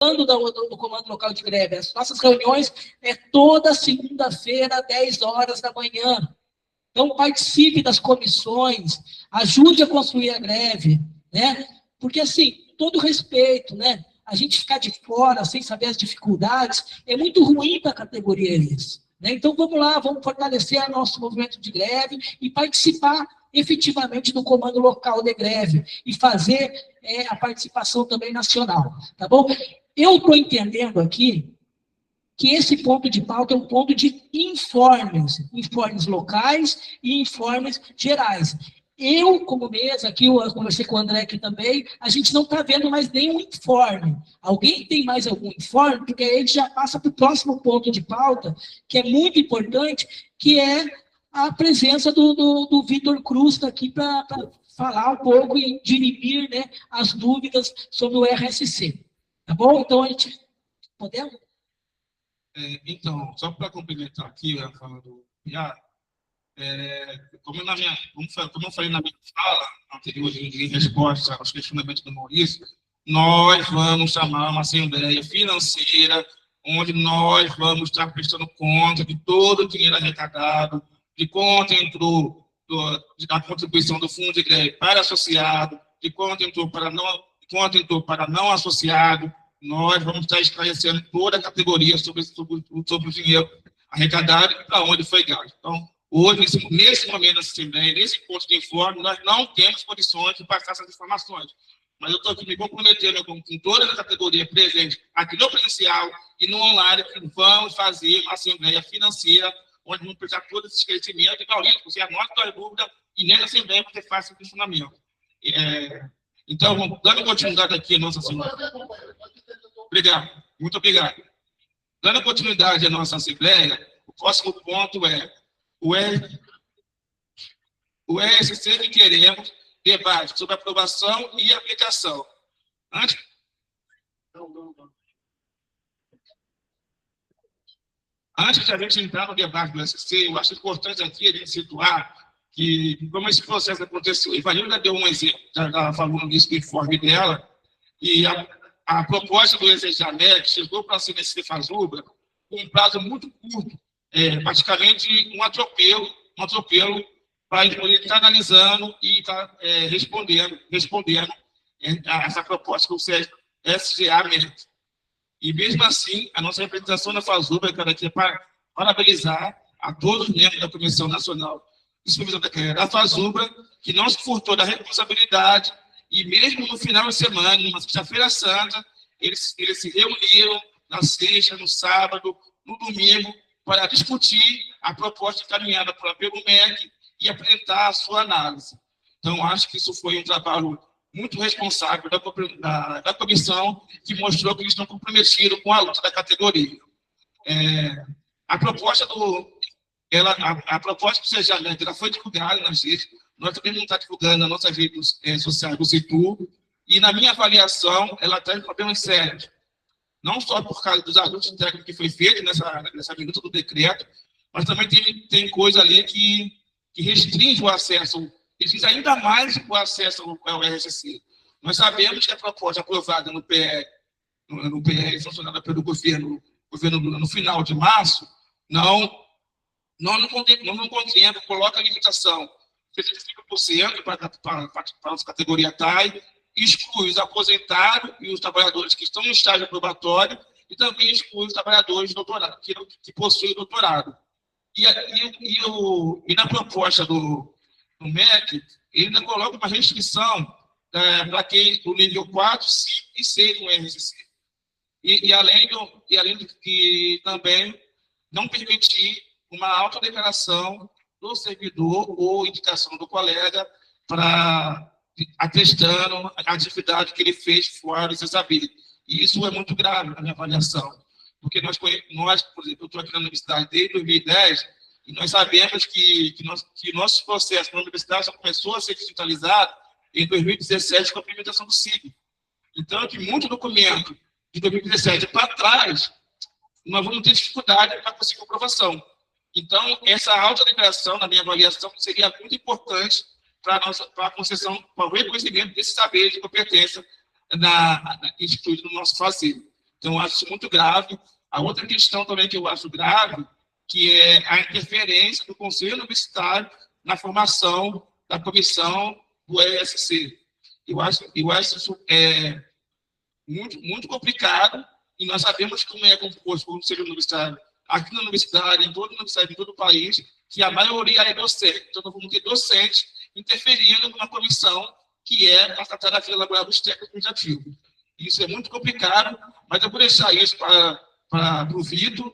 do comando local de greve. As nossas reuniões é toda segunda-feira, 10 horas da manhã. Então, participe das comissões, ajude a construir a greve, né? Porque, assim, todo respeito, né? A gente ficar de fora, sem saber as dificuldades, é muito ruim para a categoria isso. Né? Então, vamos lá, vamos fortalecer o nosso movimento de greve e participar efetivamente do comando local de greve e fazer a participação também nacional, tá bom? Eu estou entendendo aqui que esse ponto de pauta é um ponto de informes locais e informes gerais. Eu, como mesa, aqui eu conversei com o André aqui também, a gente não está vendo mais nenhum informe. Alguém tem mais algum informe? Porque aí a gente já passa para o próximo ponto de pauta, que é muito importante, que é a presença do Vitor Cruz aqui para falar um pouco e dirimir, né, as dúvidas sobre o RSC. Tá bom? Então, a gente... Podemos? Então, só para complementar aqui, a fala do Piá, como eu falei na minha fala anterior, em resposta aos questionamentos do Maurício, nós vamos chamar uma assembleia financeira, onde nós vamos estar prestando conta de todo o dinheiro arrecadado, de quanto entrou da contribuição do fundo de greve para associado, de quanto entrou para não associado. Nós vamos estar esclarecendo toda a categoria sobre o dinheiro arrecadado e para onde foi gasto. Então, hoje, nesse momento da Assembleia, nesse ponto de informe, nós não temos condições de passar essas informações. Mas eu estou aqui me comprometendo com toda a categoria presente aqui no presencial e no online, que vamos fazer uma Assembleia financeira, onde vamos prestar todo esse esclarecimento. E, Maurício, você anota a dúvida e nessa Assembleia você faça o questionamento. Então, dando continuidade aqui à nossa Assembleia. Obrigado, muito obrigado. Dando continuidade à nossa Assembleia, o próximo ponto é o RSC que queremos debate sobre aprovação e aplicação. Antes de a gente entrar no debate do RSC, eu acho importante aqui a gente situar que, como esse processo aconteceu, e Vanilla deu um exemplo, já falou nisso no informe dela, e a proposta do Exejané, que chegou para a CNC Fazubra, com um prazo muito curto, praticamente um atropelo para a gente poder estar analisando e estar respondendo a essa proposta que o SGA mete. E mesmo assim, a nossa representação na Fazubra, eu quero aqui parabenizar a todos os membros da Comissão Nacional de Supervisão da Fazubra, que não se furtou da responsabilidade. E mesmo no final de semana, numa sexta-feira santa, eles se reuniram na sexta, no sábado, no domingo, para discutir a proposta encaminhada pelo MEC e apresentar a sua análise. Então, acho que isso foi um trabalho muito responsável da comissão, que mostrou que eles estão comprometidos com a luta da categoria. A proposta do Sejamento já foi divulgada nas redes. Nós também vamos estar divulgando nas nossas redes sociais do CITU, e na minha avaliação, ela traz problemas sérios. Não só por causa dos ajustes técnicos que foi feito nessa minuta do decreto, mas também tem coisa ali que restringe o acesso, restringe ainda mais o acesso ao RSC. Nós sabemos que a proposta aprovada no PL, funcionada pelo governo no final de março, não contempla, coloca a limitação de 65% para a nossa categoria TAI, exclui os aposentados e os trabalhadores que estão em estágio probatório e também exclui os trabalhadores de doutorado, que possuem doutorado. E na proposta do MEC, ele ainda coloca uma restrição para quem do nível 4, 5 e 6 no RSC. E além de também não permitir uma autodeclaração do servidor ou indicação do colega para atestando a atividade que ele fez fora do saber. E isso é muito grave na minha avaliação, porque nós por exemplo, eu estou aqui na universidade desde 2010 e nós sabemos que nossos processos na universidade só começou a ser digitalizado em 2017 com a implementação do SIG. Então, que muito documento de 2017 para trás, nós vamos ter dificuldade para conseguir aprovação. Então, essa autodeclaração, na minha avaliação, seria muito importante para a concessão, para o reconhecimento desse saber de competência instituído no nosso fazer. Então, eu acho isso muito grave. A outra questão também que eu acho grave, que é a interferência do Conselho Universitário na formação da comissão do ESC. Eu acho isso muito complicado, e nós sabemos como é composto o Conselho Universitário aqui na universidade, em toda a universidade, em todo o país, que a maioria é docente. Então, nós vamos ter docentes interferindo numa comissão que é para tratar da elaborar os técnicos administrativos. Isso é muito complicado, mas eu vou deixar isso para o Vitor,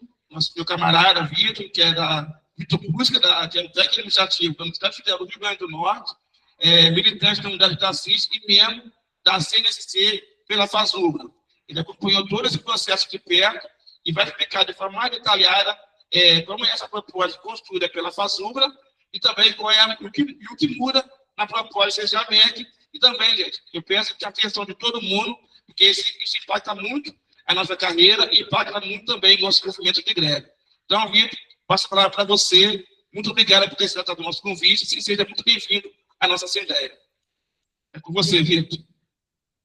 meu camarada Vitor, que é da Vitor Busca, que é o técnico administrativo da Universidade Federal do Rio Grande do Norte, militante da unidade da CIS e membro da CNSC pela FASUBRA. Ele acompanhou todo esse processo de perto e vai explicar de forma mais detalhada como é essa proposta construída pela FASUBRA e também qual é o que muda na proposta do CEJAMEC. E também, gente, eu penso que a atenção de todo mundo, porque isso impacta muito a nossa carreira e impacta muito também o nosso movimento de greve. Então, Vitor, passo a palavra para você. Muito obrigado por ter aceitado o nosso convite e seja muito bem-vindo à nossa Assembleia. É com você, Vitor.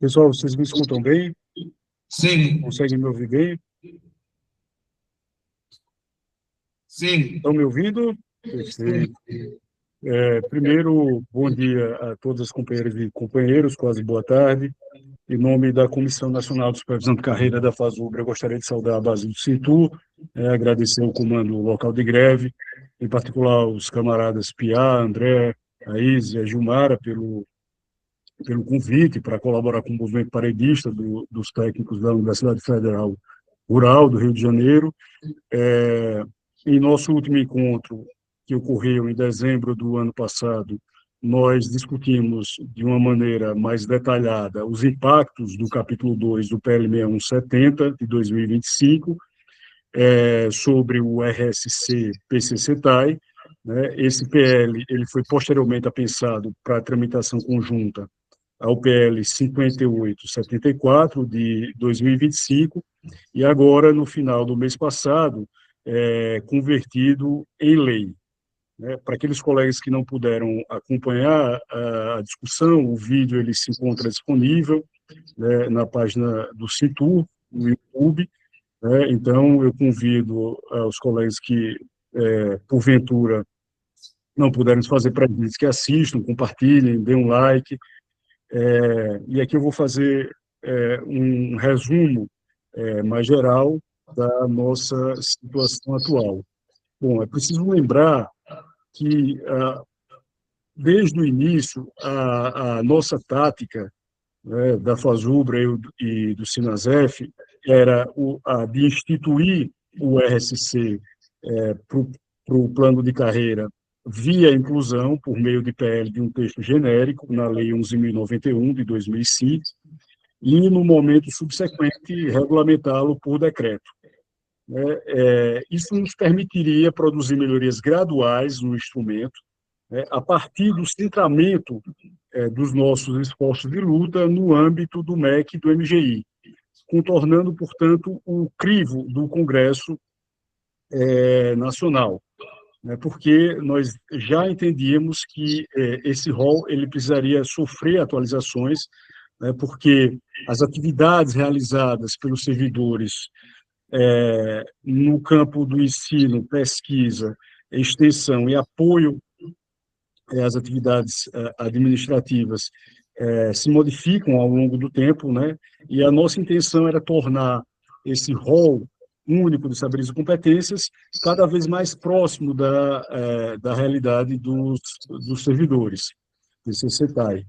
Pessoal, vocês me escutam bem? Sim. Conseguem me ouvir bem? Sim. Estão me ouvindo? Perfeito. Primeiro, bom dia a todas as companheiras e companheiros, quase boa tarde. Em nome da Comissão Nacional de Supervisão de Carreira da FASUBRA, eu gostaria de saudar a base do Cintur, agradecer o comando local de greve, em particular os camaradas Piá, André, Aís e a Gilmara, pelo convite para colaborar com o movimento paredista dos técnicos da Universidade Federal Rural do Rio de Janeiro. Em nosso último encontro, que ocorreu em dezembro do ano passado, nós discutimos de uma maneira mais detalhada os impactos do capítulo 2 do PL 6170 de 2025 sobre o RSC PCC-TAI. Né? Esse PL ele foi posteriormente apensado para a tramitação conjunta ao PL 5874 de 2025 e agora, no final do mês passado, convertido em lei. Para aqueles colegas que não puderam acompanhar a discussão, o vídeo ele se encontra disponível, né, na página do Cintur, no YouTube. Então, eu convido os colegas que, porventura, não puderem fazer presentes, que assistam, compartilhem, dêem um like. E aqui eu vou fazer um resumo mais geral da nossa situação atual. Bom, é preciso lembrar que, desde o início, a nossa tática, né, da FASUBRA e do SINASEF era a de instituir o RSC para o plano de carreira via inclusão, por meio de PL de um texto genérico, na Lei 11.091, de 2005, e, no momento subsequente, regulamentá-lo por decreto. Isso nos permitiria produzir melhorias graduais no instrumento, a partir do centramento dos nossos esforços de luta no âmbito do MEC e do MGI, contornando, portanto, o crivo do Congresso Nacional, porque nós já entendíamos que esse rol ele precisaria sofrer atualizações, porque as atividades realizadas pelos servidores no campo do ensino, pesquisa, extensão e apoio às atividades administrativas se modificam ao longo do tempo, né? E a nossa intenção era tornar esse rol único de saberes e competências cada vez mais próximo da realidade dos servidores, do CCTAI.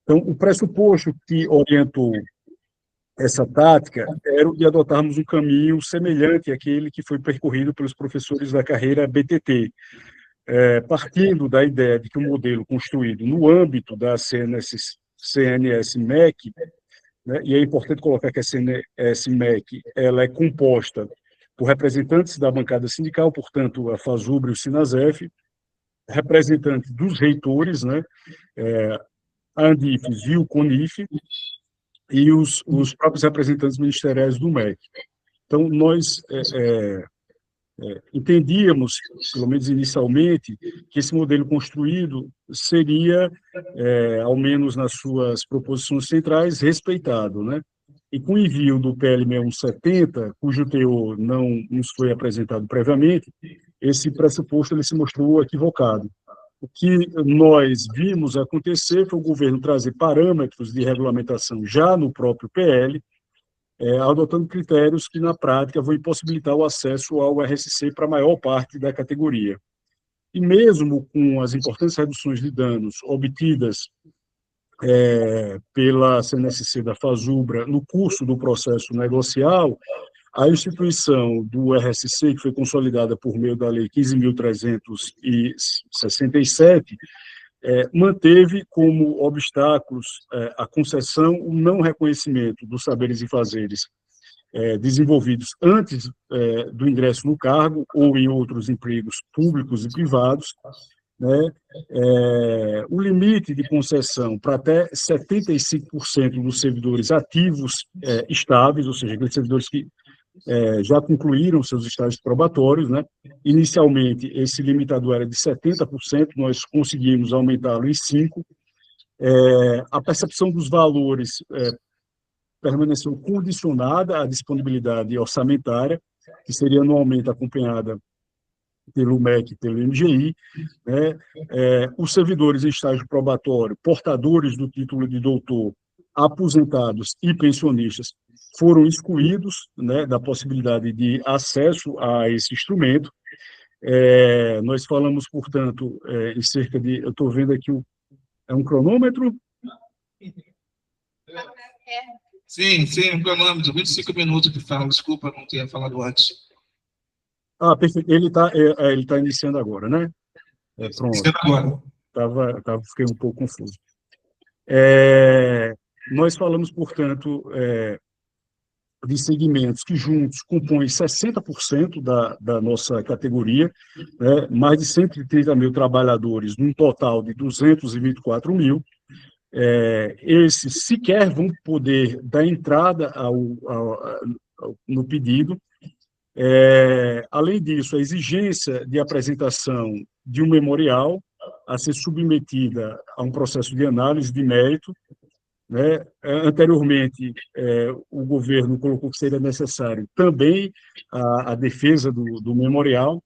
Então, o pressuposto que orientou essa tática era o de adotarmos um caminho semelhante àquele que foi percorrido pelos professores da carreira BTT, partindo da ideia de que o modelo construído no âmbito da CNS-MEC, né, e é importante colocar que a CNS-MEC ela é composta por representantes da bancada sindical, portanto, a FASUBRA e o SINASEF, representantes dos reitores, né, a Andifes e o CONIF, e os próprios representantes ministeriais do MEC. Então, nós entendíamos, pelo menos inicialmente, que esse modelo construído seria, ao menos nas suas proposições centrais, respeitado, né? e com o envio do PL 6170, cujo teor não nos foi apresentado previamente, esse pressuposto ele se mostrou equivocado. O que nós vimos acontecer foi o governo trazer parâmetros de regulamentação já no próprio PL, adotando critérios que, na prática, vão impossibilitar o acesso ao RSC para a maior parte da categoria. E mesmo com as importantes reduções de danos obtidas pela CNSC da FASUBRA no curso do processo negocial, a instituição do RSC, que foi consolidada por meio da Lei 15.367, manteve como obstáculos à concessão o não reconhecimento dos saberes e fazeres desenvolvidos antes do ingresso no cargo ou em outros empregos públicos e privados, né? O limite de concessão para até 75% dos servidores ativos estáveis, ou seja, aqueles servidores que já concluíram seus estágios probatórios, né? Inicialmente, esse limitador era de 70%, nós conseguimos aumentá-lo em 5%. A percepção dos valores permaneceu condicionada à disponibilidade orçamentária, que seria anualmente acompanhada pelo MEC e pelo MGI, né? Os servidores em estágio probatório, portadores do título de doutor, aposentados e pensionistas foram excluídos, né, da possibilidade de acesso a esse instrumento. Nós falamos, portanto, em cerca de... Eu estou vendo aqui, é um cronômetro? Sim, um cronômetro, 25 minutos que fala, desculpa não ter falado antes. Perfeito. Ele tá iniciando agora, né? Pronto. Iniciando agora. Fiquei um pouco confuso. Nós falamos, portanto, de segmentos que juntos compõem 60% da nossa categoria, né? Mais de 130 mil trabalhadores, num total de 224 mil. Esses sequer vão poder dar entrada no pedido. Além disso, a exigência de apresentação de um memorial a ser submetida a um processo de análise de mérito, né? Anteriormente, o governo colocou que seria necessário também a defesa do memorial,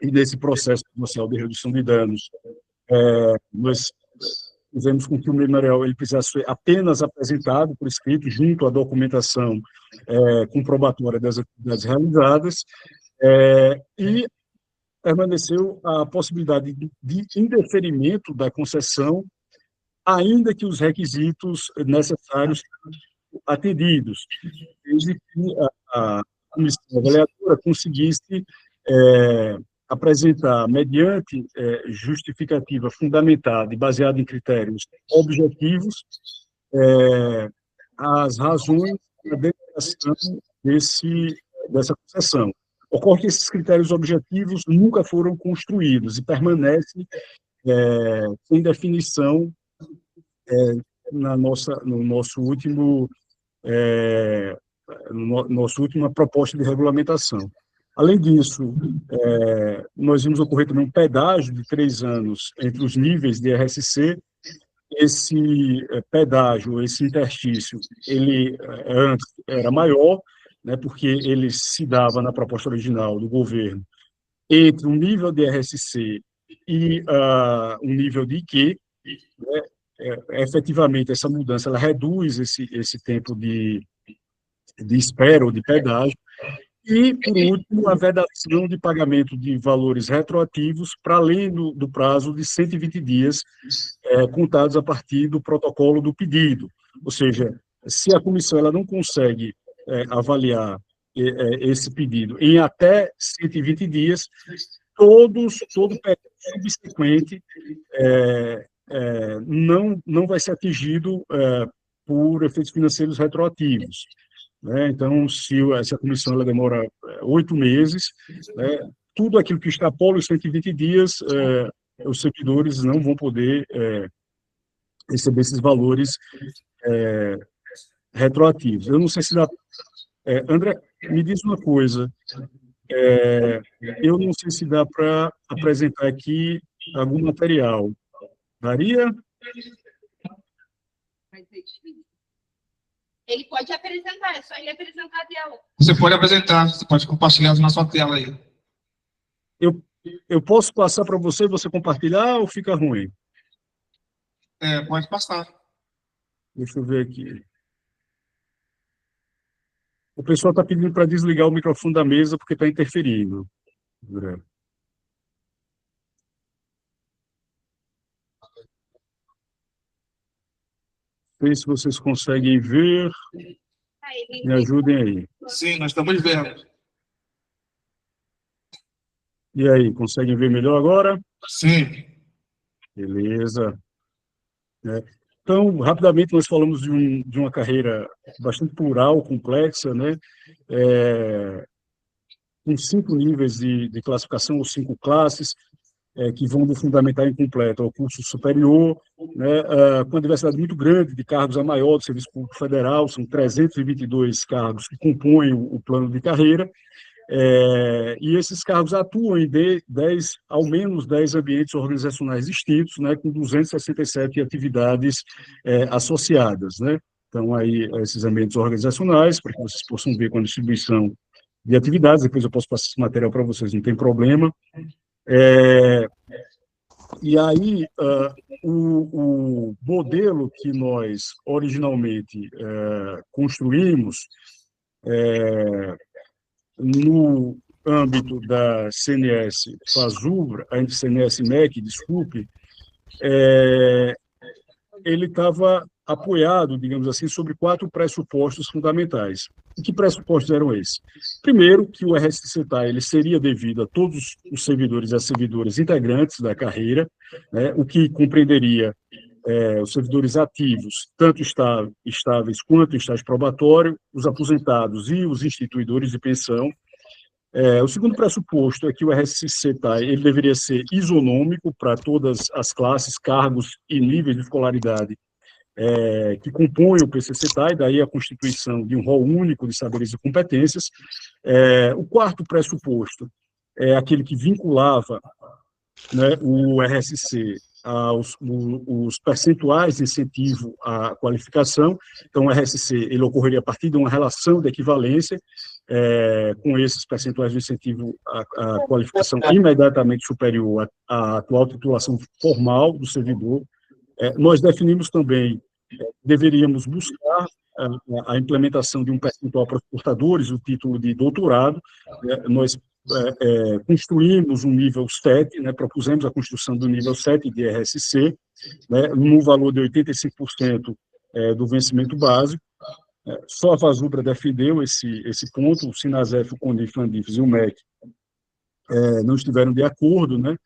e desse processo comercial de redução de danos, nós fizemos com que o memorial ele precisasse ser apenas apresentado por escrito, junto à documentação comprobatória das atividades realizadas, e permaneceu a possibilidade de indeferimento da concessão, ainda que os requisitos necessários atendidos, desde que a comissão avaliadora conseguisse apresentar, mediante justificativa fundamentada e baseada em critérios objetivos, as razões da declaração dessa concessão. Ocorre que esses critérios objetivos nunca foram construídos e permanecem sem definição na nossa última proposta de regulamentação. Além disso, nós vimos ocorrer também um pedágio de 3 anos entre os níveis de RSC. Esse pedágio, esse interstício, ele antes era maior, né, porque ele se dava na proposta original do governo entre um nível de RSC e um nível de IQ, né? Efetivamente, essa mudança ela reduz esse tempo de espera ou de pedágio. E, por último, a vedação de pagamento de valores retroativos para além do prazo de 120 dias, contados a partir do protocolo do pedido. Ou seja, se a comissão ela não consegue avaliar esse pedido em até 120 dias, todo pedido subsequente não vai ser atingido por efeitos financeiros retroativos, né? Então, se a comissão ela demora 8 meses, né, tudo aquilo que extrapola os 120 dias, os servidores não vão poder receber esses valores retroativos. Eu não sei se dá... André, me diz uma coisa, eu não sei se dá para apresentar aqui algum material. Daria? Ele pode apresentar, é só ele apresentar a tela. Você pode apresentar, você pode compartilhar na sua tela aí. Eu posso passar para você e você compartilhar ou fica ruim? Pode passar. Deixa eu ver aqui. O pessoal está pedindo para desligar o microfone da mesa porque está interferindo. Não sei se vocês conseguem ver. Me ajudem aí. Sim, nós estamos vendo. E aí, conseguem ver melhor agora? Sim. Beleza. Então, rapidamente, nós falamos de uma carreira bastante plural, complexa, né? Com 5 níveis de classificação, ou 5 classes, que vão do fundamental incompleto ao curso superior, né? Com uma diversidade muito grande de cargos a maior do Serviço Público Federal, são 322 cargos que compõem o plano de carreira, e esses cargos atuam em ao menos 10 ambientes organizacionais distintos, né, com 267 atividades associadas, né? Então, aí, esses ambientes organizacionais, para que vocês possam ver com a distribuição de atividades, depois eu posso passar esse material para vocês, não tem problema. E aí, o modelo que nós originalmente construímos no âmbito da CNS Fazubra, a CNS MEC, desculpe, ele estava apoiado, digamos assim, sobre 4 pressupostos fundamentais. E que pressupostos eram esses? Primeiro, que o RSCTA ele seria devido a todos os servidores e as servidoras integrantes da carreira, né, o que compreenderia os servidores ativos, tanto estáveis quanto em estágio probatório, os aposentados e os instituidores de pensão. O segundo pressuposto é que o RSCTA ele deveria ser isonômico para todas as classes, cargos e níveis de escolaridade que compõem o PCCTA, e daí a constituição de um rol único de saberes e competências. O quarto pressuposto é aquele que vinculava, né, o RSC os percentuais de incentivo à qualificação. Então, o RSC ele ocorreria a partir de uma relação de equivalência com esses percentuais de incentivo à qualificação imediatamente superior à atual titulação formal do servidor. Nós definimos também deveríamos buscar a implementação de um percentual para os portadores do título de doutorado. Nós construímos um nível 7, né, propusemos a construção do nível 7 de RSC, né, no valor de 85% do vencimento básico. Só a Fazubra defendeu esse ponto, o Sinasef, o CONIF, o Andifes e o MEC não estiveram de acordo, né?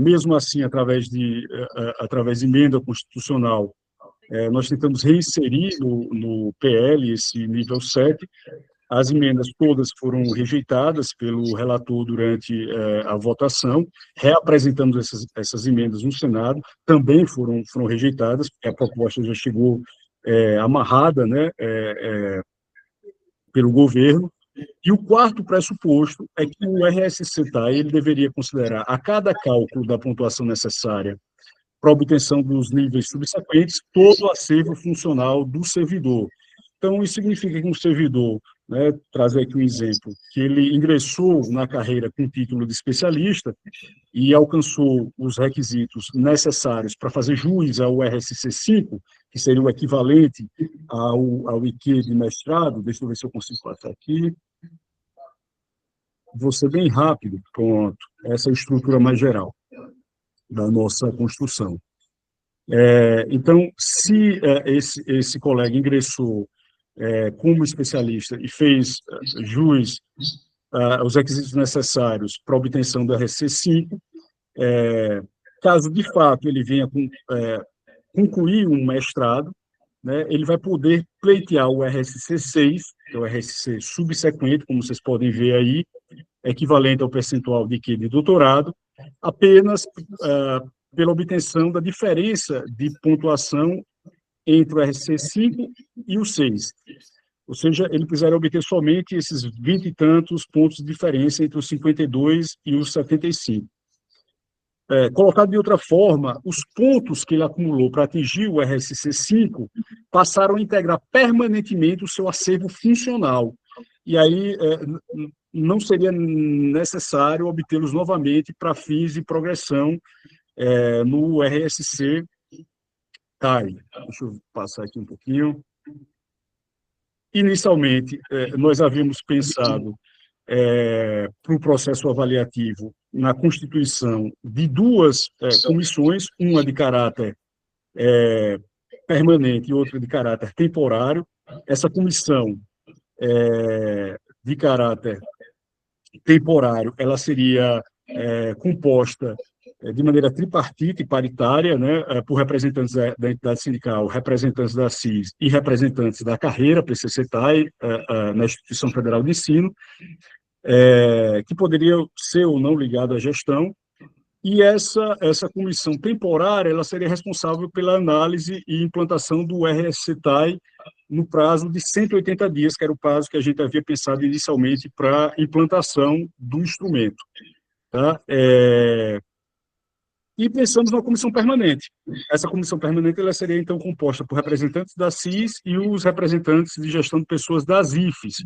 Mesmo assim, através de emenda constitucional, nós tentamos reinserir no PL esse nível 7, as emendas todas foram rejeitadas pelo relator durante a votação, reapresentamos essas emendas no Senado, também foram rejeitadas, porque a proposta já chegou amarrada, né, pelo governo. E o quarto pressuposto é que o RSCTA ele deveria considerar a cada cálculo da pontuação necessária para a obtenção dos níveis subsequentes todo o acervo funcional do servidor. Então, isso significa que um servidor, né, trazer aqui um exemplo, que ele ingressou na carreira com título de especialista e alcançou os requisitos necessários para fazer jus ao RSC 5, que seria o equivalente ao IQ de mestrado. Deixa eu ver se eu consigo passar aqui. Vou ser bem rápido, pronto. Essa é a estrutura mais geral da nossa construção. Então, se esse colega ingressou como especialista e fez jus aos requisitos necessários para a obtenção do RSC 5, caso de fato ele venha concluir um mestrado, né, ele vai poder pleitear o RSC 6, que é o RSC subsequente, como vocês podem ver aí, equivalente ao percentual de IQ de doutorado, apenas pela obtenção da diferença de pontuação entre o RSC 5 e o 6. Ou seja, ele precisaria obter somente esses 20 e tantos pontos de diferença entre os 52 e os 75. colocado de outra forma, os pontos que ele acumulou para atingir o RSC 5 passaram a integrar permanentemente o seu acervo funcional. E aí não seria necessário obtê-los novamente para fins de progressão no RSC TAI. Deixa eu passar aqui um pouquinho. Inicialmente, nós havíamos pensado para o processo avaliativo na constituição de duas comissões, uma de caráter permanente e outra de caráter temporário. Essa comissão de caráter temporário, ela seria composta de maneira tripartite e paritária, né, por representantes da entidade sindical, representantes da CIS e representantes da carreira, PCC-TAI, na Instituição Federal de Ensino, que poderia ser ou não ligado à gestão, e essa comissão temporária ela seria responsável pela análise e implantação do RSC-TAI no prazo de 180 dias, que era o prazo que a gente havia pensado inicialmente para implantação do instrumento. Tá? E pensamos numa comissão permanente. Essa comissão permanente ela seria, então, composta por representantes da CIS e os representantes de gestão de pessoas das IFES.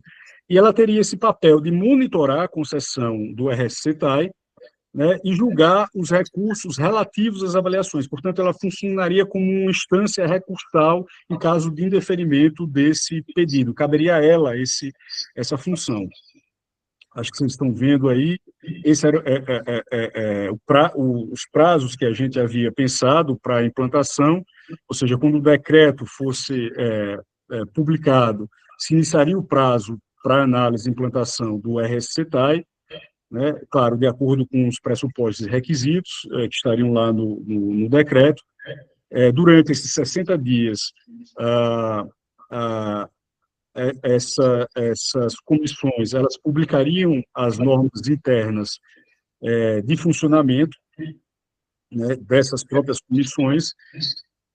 E ela teria esse papel de monitorar a concessão do RSC-TAI, né, e julgar os recursos relativos às avaliações. Portanto, ela funcionaria como uma instância recursal em caso de indeferimento desse pedido. Caberia a ela essa função. Acho que vocês estão vendo aí, esse era os prazos que a gente havia pensado para a implantação, ou seja, quando o decreto fosse publicado, se iniciaria o prazo para análise e implantação do RSC-TAI, né, claro, de acordo com os pressupostos e requisitos que estariam lá no decreto. Durante esses 60 dias, essas comissões elas publicariam as normas internas de funcionamento, né, dessas próprias comissões,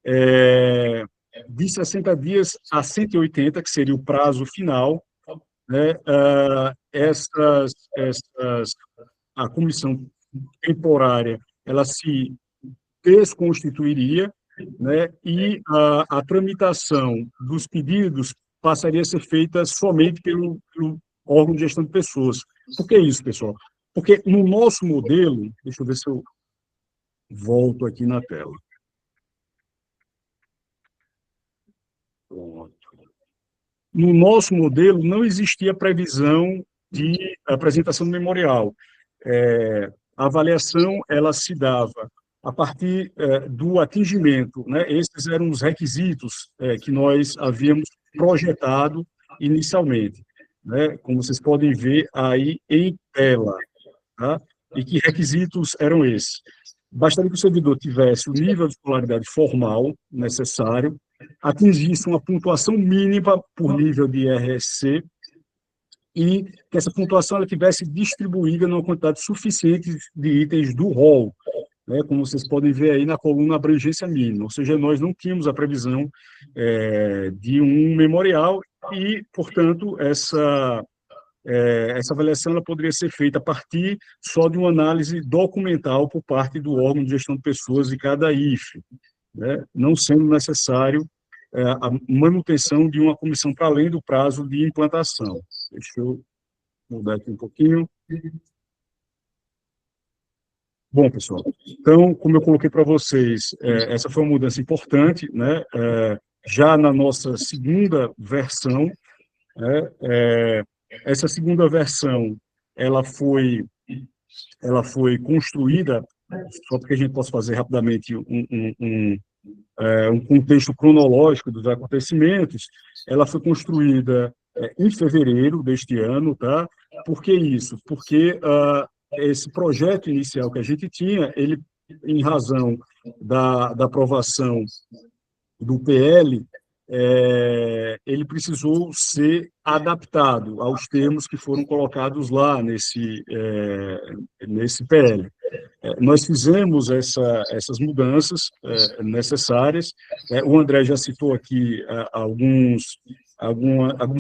de 60 dias a 180, que seria o prazo final, né, a comissão temporária ela se desconstituiria, né, e a tramitação dos pedidos passaria a ser feita somente pelo órgão de gestão de pessoas. Por que isso, pessoal? Porque no nosso modelo, deixa eu ver se eu volto aqui na tela. Pronto. No nosso modelo, não existia previsão de apresentação do memorial. A avaliação ela se dava a partir do atingimento, né? Esses eram os requisitos que nós havíamos projetado inicialmente, né? Como vocês podem ver aí em tela. Tá? E que requisitos eram esses? Bastaria que o servidor tivesse o nível de escolaridade formal necessário, atingisse uma pontuação mínima por nível de RSC e que essa pontuação ela tivesse distribuída numa quantidade suficiente de itens do rol, né, como vocês podem ver aí na coluna abrangência mínima, ou seja, nós não tínhamos a previsão de um memorial e, portanto, essa avaliação ela poderia ser feita a partir só de uma análise documental por parte do órgão de gestão de pessoas de cada IFE, né, não sendo necessário a manutenção de uma comissão para além do prazo de implantação. Deixa eu mudar aqui um pouquinho. Bom, pessoal, então, como eu coloquei para vocês, essa foi uma mudança importante, né? Já na nossa segunda versão, né? Essa segunda versão, ela foi construída, só porque a gente possa fazer rapidamente um contexto cronológico dos acontecimentos, ela foi construída em fevereiro deste ano, tá? Por que isso? Porque esse projeto inicial que a gente tinha, ele, em razão da aprovação do PL, ele precisou ser adaptado aos termos que foram colocados lá nesse PL. Nós fizemos essas mudanças necessárias. O André já citou aqui alguns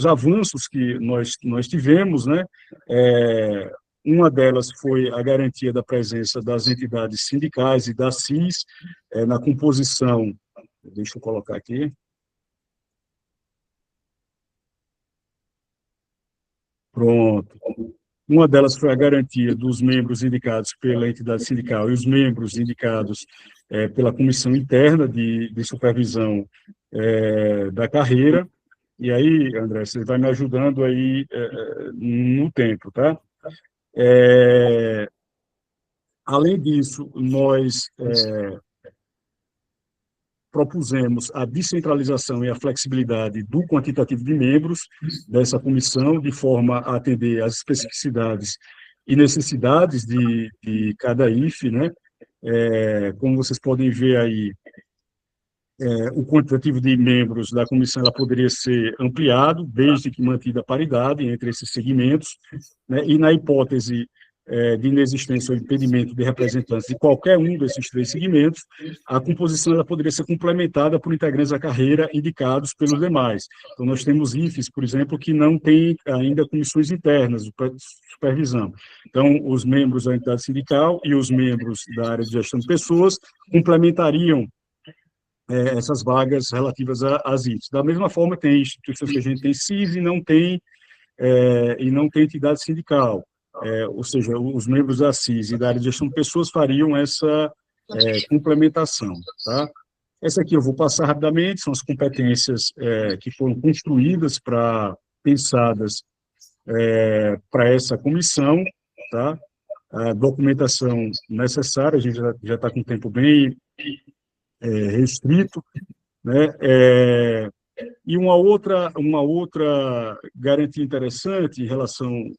avanços que nós tivemos, né? Uma delas foi a garantia da presença das entidades sindicais e da CIS na composição. Deixa eu colocar aqui. Pronto. Uma delas foi a garantia dos membros indicados pela entidade sindical e os membros indicados pela comissão interna de supervisão da carreira. E aí, André, você vai me ajudando aí no tempo, tá? Além disso, nós propusemos a descentralização e a flexibilidade do quantitativo de membros dessa comissão, de forma a atender às especificidades e necessidades de cada IFE, né? Como vocês podem ver aí, o quantitativo de membros da comissão ela poderia ser ampliado, desde que mantida a paridade entre esses segmentos, né? E na hipótese de inexistência ou impedimento de representantes de qualquer um desses 3 segmentos, a composição ela poderia ser complementada por integrantes da carreira indicados pelos demais. Então, nós temos IFES, por exemplo, que não têm ainda comissões internas de supervisão. Então, os membros da entidade sindical e os membros da área de gestão de pessoas complementariam essas vagas relativas às IFES. Da mesma forma, tem instituições que a gente tem CIS e não tem entidade sindical. Ou seja, os membros da CIS e da área de gestão de pessoas fariam essa complementação. Tá? Essa aqui eu vou passar rapidamente, são as competências que foram construídas, pensadas para essa comissão, tá? A documentação necessária, a gente já está com o tempo bem restrito, né? E uma outra garantia interessante em relação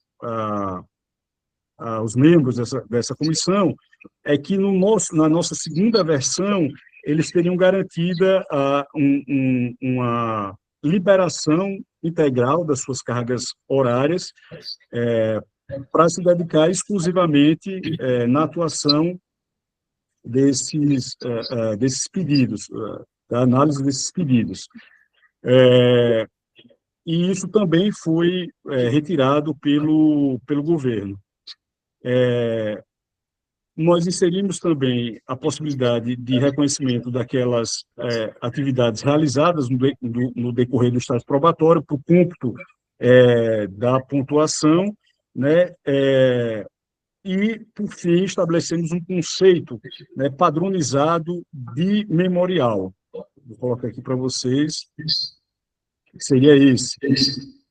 aos membros dessa comissão é que na nossa segunda versão eles teriam garantida uma liberação integral das suas cargas horárias para se dedicar exclusivamente na atuação desses pedidos, da análise desses pedidos. E isso também foi retirado pelo governo. Nós inserimos também a possibilidade de reconhecimento daquelas atividades realizadas no decorrer do estágio probatório para o cômputo da pontuação, né? E, por fim, estabelecemos um conceito, né, padronizado de memorial. Vou colocar aqui para vocês, seria esse.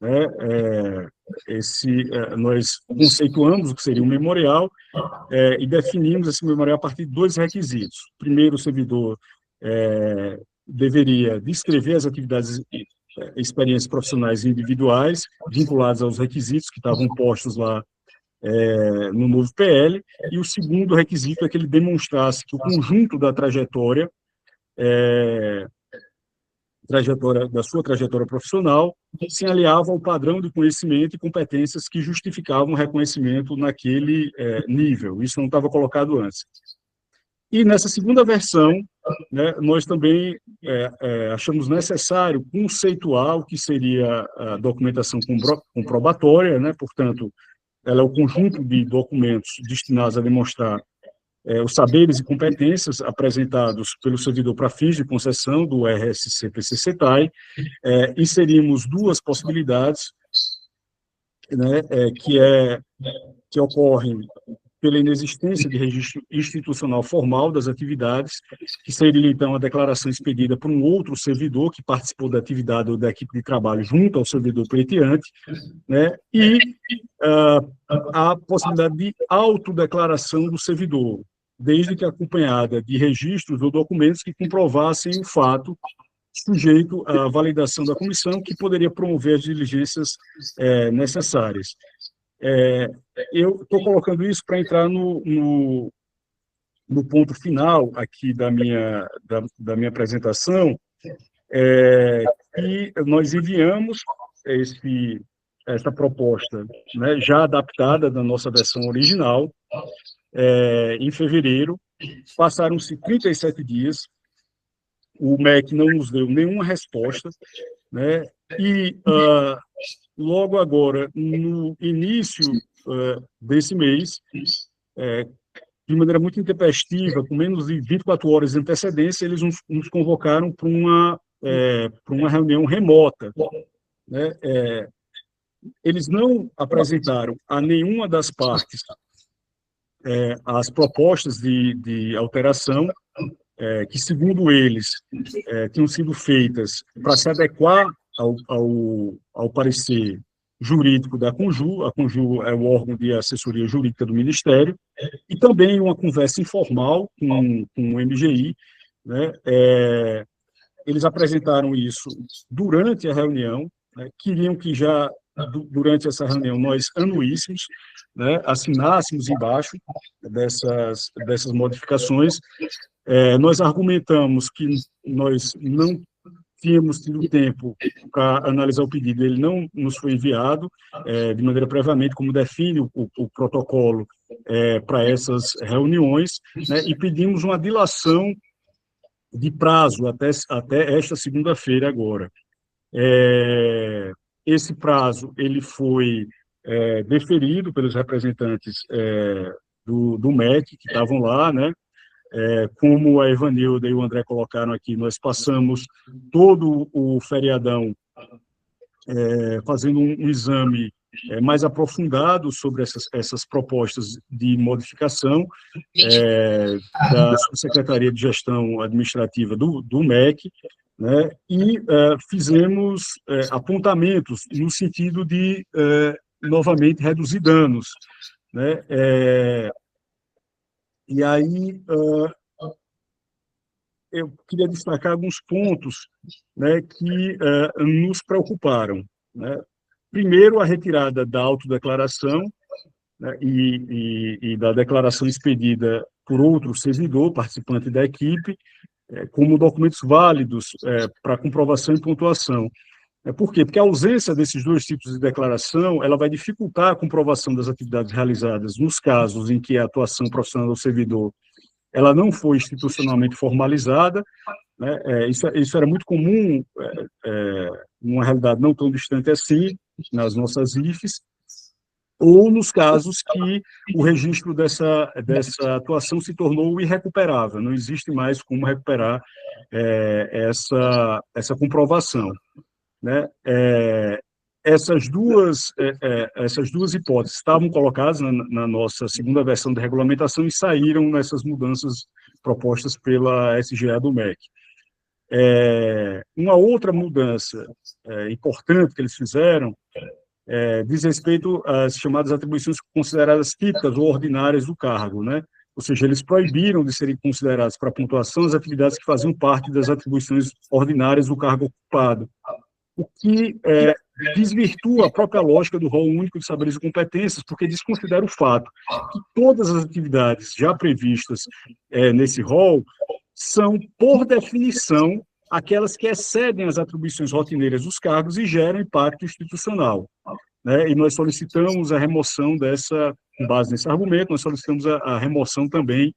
Né? Nós conceituamos o que seria um memorial e definimos esse memorial a partir de 2 requisitos. Primeiro, o servidor deveria descrever as atividades e experiências profissionais individuais vinculadas aos requisitos que estavam postos lá no novo PL, e o segundo requisito é que ele demonstrasse que o conjunto da trajetória da sua trajetória profissional se alinhava ao padrão de conhecimento e competências que justificavam o reconhecimento naquele nível. Isso não estava colocado antes. E nessa segunda versão, né, nós também achamos necessário conceituar o que seria a documentação comprobatória, né, portanto, ela é o conjunto de documentos destinados a demonstrar os saberes e competências apresentados pelo servidor para fins de concessão do RSC-PCC-TAI. Inserimos 2 possibilidades, né, que ocorrem pela inexistência de registro institucional formal das atividades, que seria, então, a declaração expedida por um outro servidor que participou da atividade ou da equipe de trabalho junto ao servidor pleiteante, né, e a possibilidade de autodeclaração do servidor, desde que acompanhada de registros ou documentos que comprovassem o fato, sujeito à validação da comissão, que poderia promover as diligências necessárias. Eu estou colocando isso para entrar no ponto final aqui da minha apresentação, que nós enviamos essa proposta, né, já adaptada da nossa versão original, em fevereiro. Passaram-se 37 dias, o MEC não nos deu nenhuma resposta, né, e logo agora, no início desse mês, de maneira muito intempestiva, com menos de 24 horas de antecedência, eles nos convocaram para uma reunião remota, né? Eles não apresentaram a nenhuma das partes as propostas de alteração que, segundo eles, tinham sido feitas para se adequar ao parecer jurídico da Conju. A Conju é o órgão de assessoria jurídica do Ministério, e também uma conversa informal com o MGI, né? Eles apresentaram isso durante a reunião, né? Queriam que já durante essa reunião nós anuíssemos, né? Assinássemos embaixo dessas modificações. Nós argumentamos que nós não tínhamos tido tempo para analisar o pedido, ele não nos foi enviado de maneira previamente, como define o protocolo para essas reuniões, né? E pedimos uma dilação de prazo até esta segunda-feira agora. Esse prazo ele foi deferido pelos representantes do MEC, que estavam lá, né? Como a Evanilda e o André colocaram aqui, nós passamos todo o feriadão fazendo um exame mais aprofundado sobre essas propostas de modificação da Secretaria de Gestão Administrativa do MEC, né? E fizemos apontamentos no sentido de, novamente, reduzir danos, né? E aí eu queria destacar alguns pontos, né, que nos preocuparam, né? Primeiro, a retirada da autodeclaração, né, e da declaração expedida por outro servidor, participante da equipe, como documentos válidos para comprovação e pontuação. Por quê? Porque a ausência desses dois tipos de declaração ela vai dificultar a comprovação das atividades realizadas nos casos em que a atuação profissional do servidor ela não foi institucionalmente formalizada, né? Isso era muito comum, numa realidade não tão distante assim, nas nossas IFES, ou nos casos que o registro dessa atuação se tornou irrecuperável, não existe mais como recuperar essa comprovação, né? Essas duas hipóteses estavam colocadas na nossa segunda versão de regulamentação e saíram nessas mudanças propostas pela SGA do MEC. Uma outra mudança importante que eles fizeram diz respeito às chamadas atribuições consideradas típicas ou ordinárias do cargo, né? Ou seja, eles proibiram de serem consideradas para pontuação as atividades que faziam parte das atribuições ordinárias do cargo ocupado, o que desvirtua a própria lógica do rol único de saberes e competências, porque desconsidera o fato que todas as atividades já previstas nesse rol são, por definição, aquelas que excedem as atribuições rotineiras dos cargos e geram impacto institucional, né? E nós solicitamos a remoção com base nesse argumento, nós solicitamos a remoção também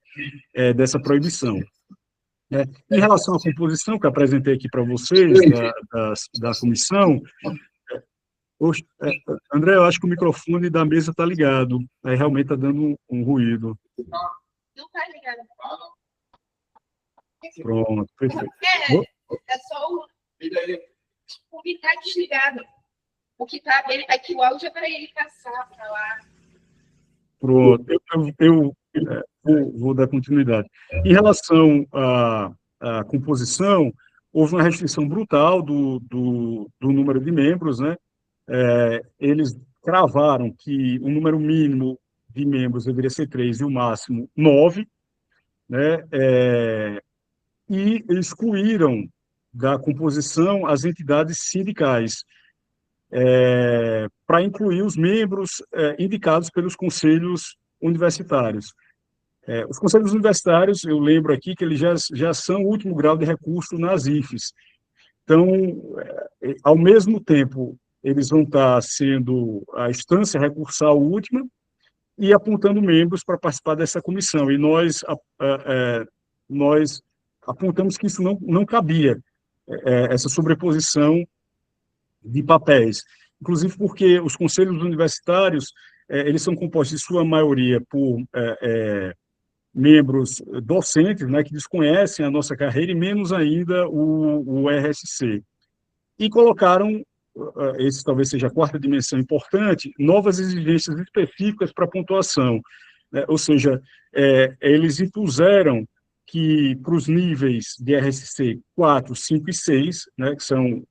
dessa proibição. Em relação à composição, que eu apresentei aqui para vocês, da comissão, André, eu acho que o microfone da mesa está ligado, aí realmente está dando um ruído. Não está ligado. Pronto, perfeito. É só o que está desligado. O que está aqui, o áudio é para ele passar para lá. Pronto, eu vou dar continuidade. Em relação à composição, houve uma restrição brutal do número de membros, né? Eles cravaram que o número mínimo de membros deveria ser 3 e o máximo 9, né? E excluíram da composição as entidades sindicais, para incluir os membros indicados pelos conselhos universitários. Os conselhos universitários, eu lembro aqui que eles já são o último grau de recurso nas IFES. Então, ao mesmo tempo, eles vão estar sendo a instância recursal última e apontando membros para participar dessa comissão. E nós apontamos que isso não cabia, essa sobreposição de papéis. inclusive porque os conselhos universitários, eles são compostos, em sua maioria, por membros docentes, né, que desconhecem a nossa carreira, e menos ainda o RSC. E colocaram, esse talvez seja a quarta dimensão importante, novas exigências específicas para a pontuação, né? Ou seja, eles impuseram que para os níveis de RSC 4, 5 e 6, né, que são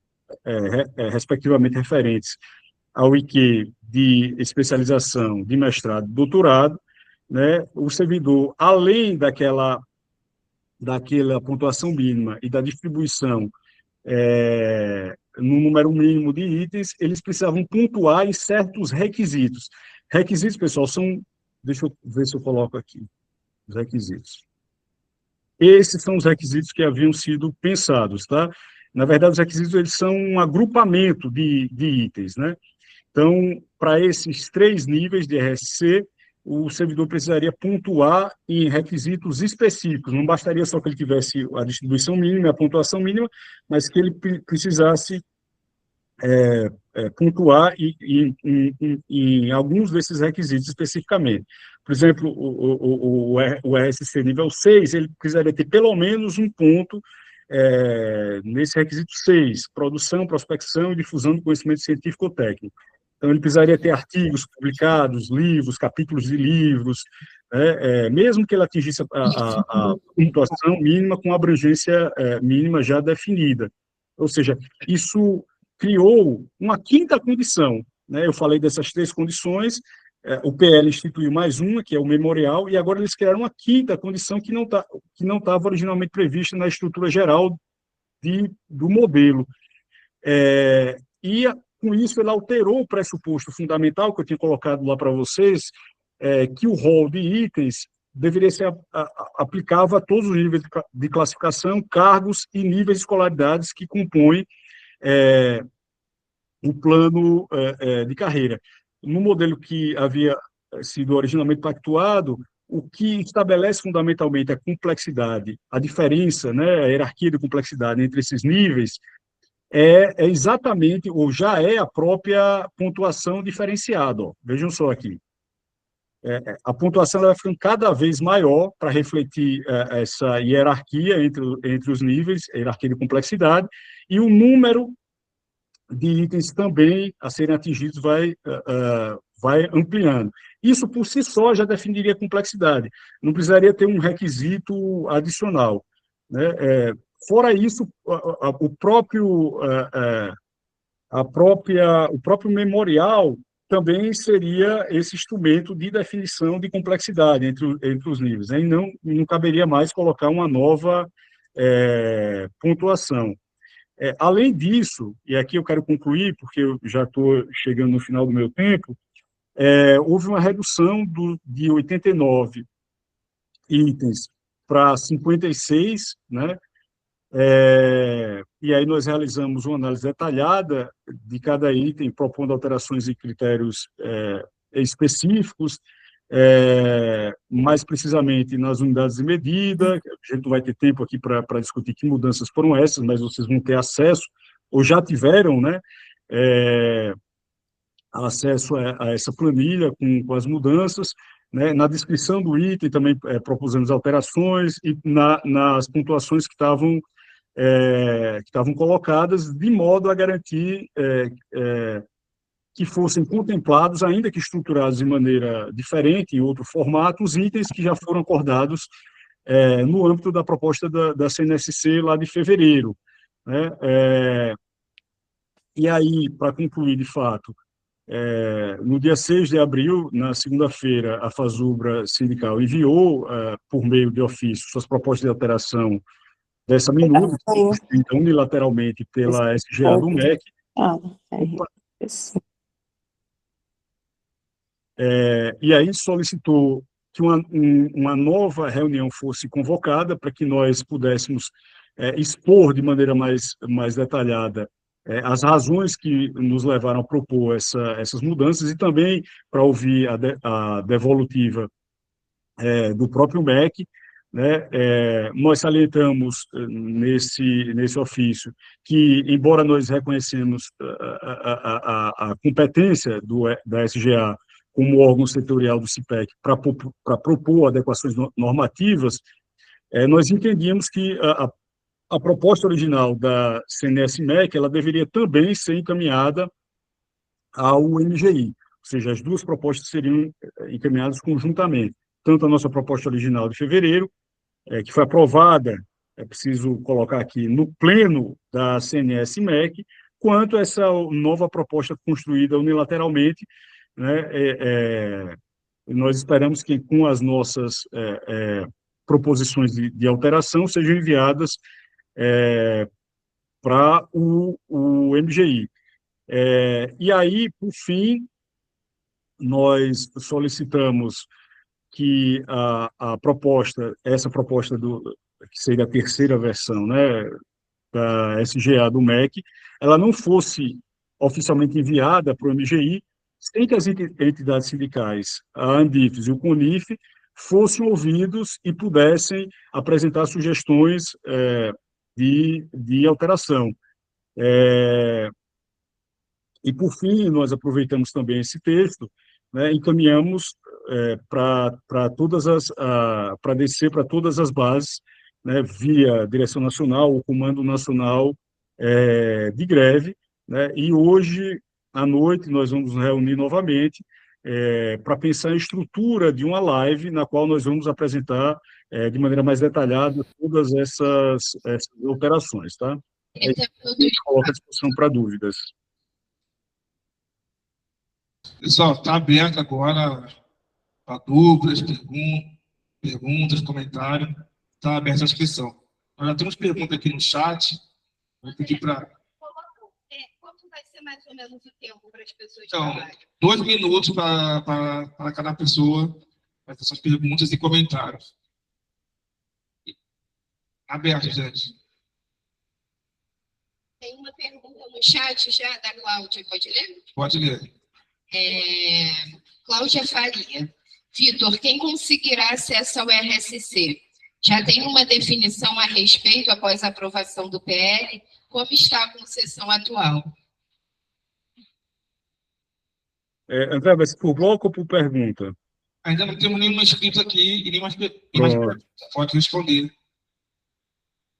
respectivamente referentes ao IQ de especialização, de mestrado e doutorado, né, o servidor, além daquela pontuação mínima e da distribuição no número mínimo de itens, eles precisavam pontuar em certos requisitos. Requisitos, pessoal, são... Deixa eu ver se eu coloco aqui os requisitos. Esses são os requisitos que haviam sido pensados, tá? Na verdade, os requisitos, eles são um agrupamento de itens, né? Então, para esses 3 níveis de RSC, o servidor precisaria pontuar em requisitos específicos. Não bastaria só que ele tivesse a distribuição mínima, a pontuação mínima, mas que ele precisasse pontuar em alguns desses requisitos especificamente. Por exemplo, o RSC nível 6, ele precisaria ter pelo menos um ponto nesse requisito 6, produção, prospecção e difusão do conhecimento científico ou técnico. Então, ele precisaria ter artigos publicados, livros, capítulos de livros, mesmo que ele atingisse a pontuação mínima com abrangência mínima já definida. Ou seja, isso criou uma quinta condição, né? Eu falei dessas 3 condições, o PL instituiu mais uma, que é o memorial, e agora eles criaram uma quinta condição que não estava originalmente prevista na estrutura geral do modelo. E, com isso, ele alterou o pressuposto fundamental que eu tinha colocado lá para vocês, que o rol de itens deveria ser aplicável a todos os níveis de classificação, cargos e níveis de escolaridades que compõem um plano de carreira. No modelo que havia sido originalmente pactuado, o que estabelece fundamentalmente a complexidade, a diferença, né, a hierarquia de complexidade entre esses níveis, é exatamente, ou já é a própria pontuação diferenciada. Ó. Vejam só aqui. A pontuação vai ficando cada vez maior para refletir essa hierarquia entre os níveis, a hierarquia de complexidade, e o número de itens também a serem atingidos vai ampliando. Isso, por si só, já definiria complexidade. Não precisaria ter um requisito adicional, né? Fora isso, o próprio memorial também seria esse instrumento de definição de complexidade entre os níveis, né? E não caberia mais colocar uma nova pontuação. Além disso, e aqui eu quero concluir, porque eu já estou chegando no final do meu tempo, houve uma redução de 89 itens para 56, né? E aí nós realizamos uma análise detalhada de cada item, propondo alterações e critérios específicos, mais precisamente nas unidades de medida. A gente não vai ter tempo aqui para discutir que mudanças foram essas, mas vocês vão ter acesso, ou já tiveram, né, acesso a essa planilha com as mudanças, né? Na descrição do item também propusemos alterações, e nas pontuações que estavam colocadas, de modo a garantir que fossem contemplados, ainda que estruturados de maneira diferente, em outro formato, os itens que já foram acordados no âmbito da proposta da CNSC lá de fevereiro, né? E aí, para concluir, de fato, no dia 6 de abril, na segunda-feira, a FASUBRA sindical enviou, por meio de ofício, suas propostas de alteração dessa minuta, então, unilateralmente pela SGA do MEC. E aí solicitou que uma nova reunião fosse convocada para que nós pudéssemos expor de maneira mais detalhada as razões que nos levaram a propor essas mudanças, e também para ouvir a devolutiva do próprio MEC, né? Nós salientamos nesse ofício que, embora nós reconhecemos a competência da SGA como órgão setorial do CIPEC para propor adequações normativas, nós entendíamos que a proposta original da CNS-MEC ela deveria também ser encaminhada ao MGI, ou seja, as duas propostas seriam encaminhadas conjuntamente, tanto a nossa proposta original de fevereiro, que foi aprovada, é preciso colocar aqui, no pleno da CNS-MEC, quanto essa nova proposta construída unilateralmente, né, nós esperamos que com as nossas proposições de alteração sejam enviadas para o MGI. E aí, por fim, nós solicitamos que essa proposta que seria a terceira versão, né, da SGA do MEC, ela não fosse oficialmente enviada para o MGI, sem que as entidades sindicais, a Andifes e o CONIF, fossem ouvidos e pudessem apresentar sugestões de alteração. E, por fim, nós aproveitamos também esse texto, né, encaminhamos para descer para todas as bases, né, via Direção Nacional, o Comando Nacional de Greve, né, e hoje, à noite, nós vamos nos reunir novamente para pensar em estrutura de uma live na qual nós vamos apresentar de maneira mais detalhada todas essas operações, tá? A gente coloca à disposição para dúvidas. Pessoal, está aberto agora para dúvidas, perguntas, comentários. Está aberta a inscrição. Nós já temos pergunta aqui no chat. Vou pedir para... Quanto vai ser mais ou menos o tempo para as pessoas Então, trabalharem? 2 minutos para cada pessoa, para essas perguntas e comentários. Aberto, gente. Tem uma pergunta no chat já da Cláudia, pode ler? Pode ler. Cláudia Faria. Vitor, quem conseguirá acesso ao RSC? Já tem uma definição a respeito após a aprovação do PL? Como está a concessão atual? André, vai ser por bloco ou por pergunta? Ainda não temos nenhuma inscrita aqui e nem mais pergunta. Pode responder.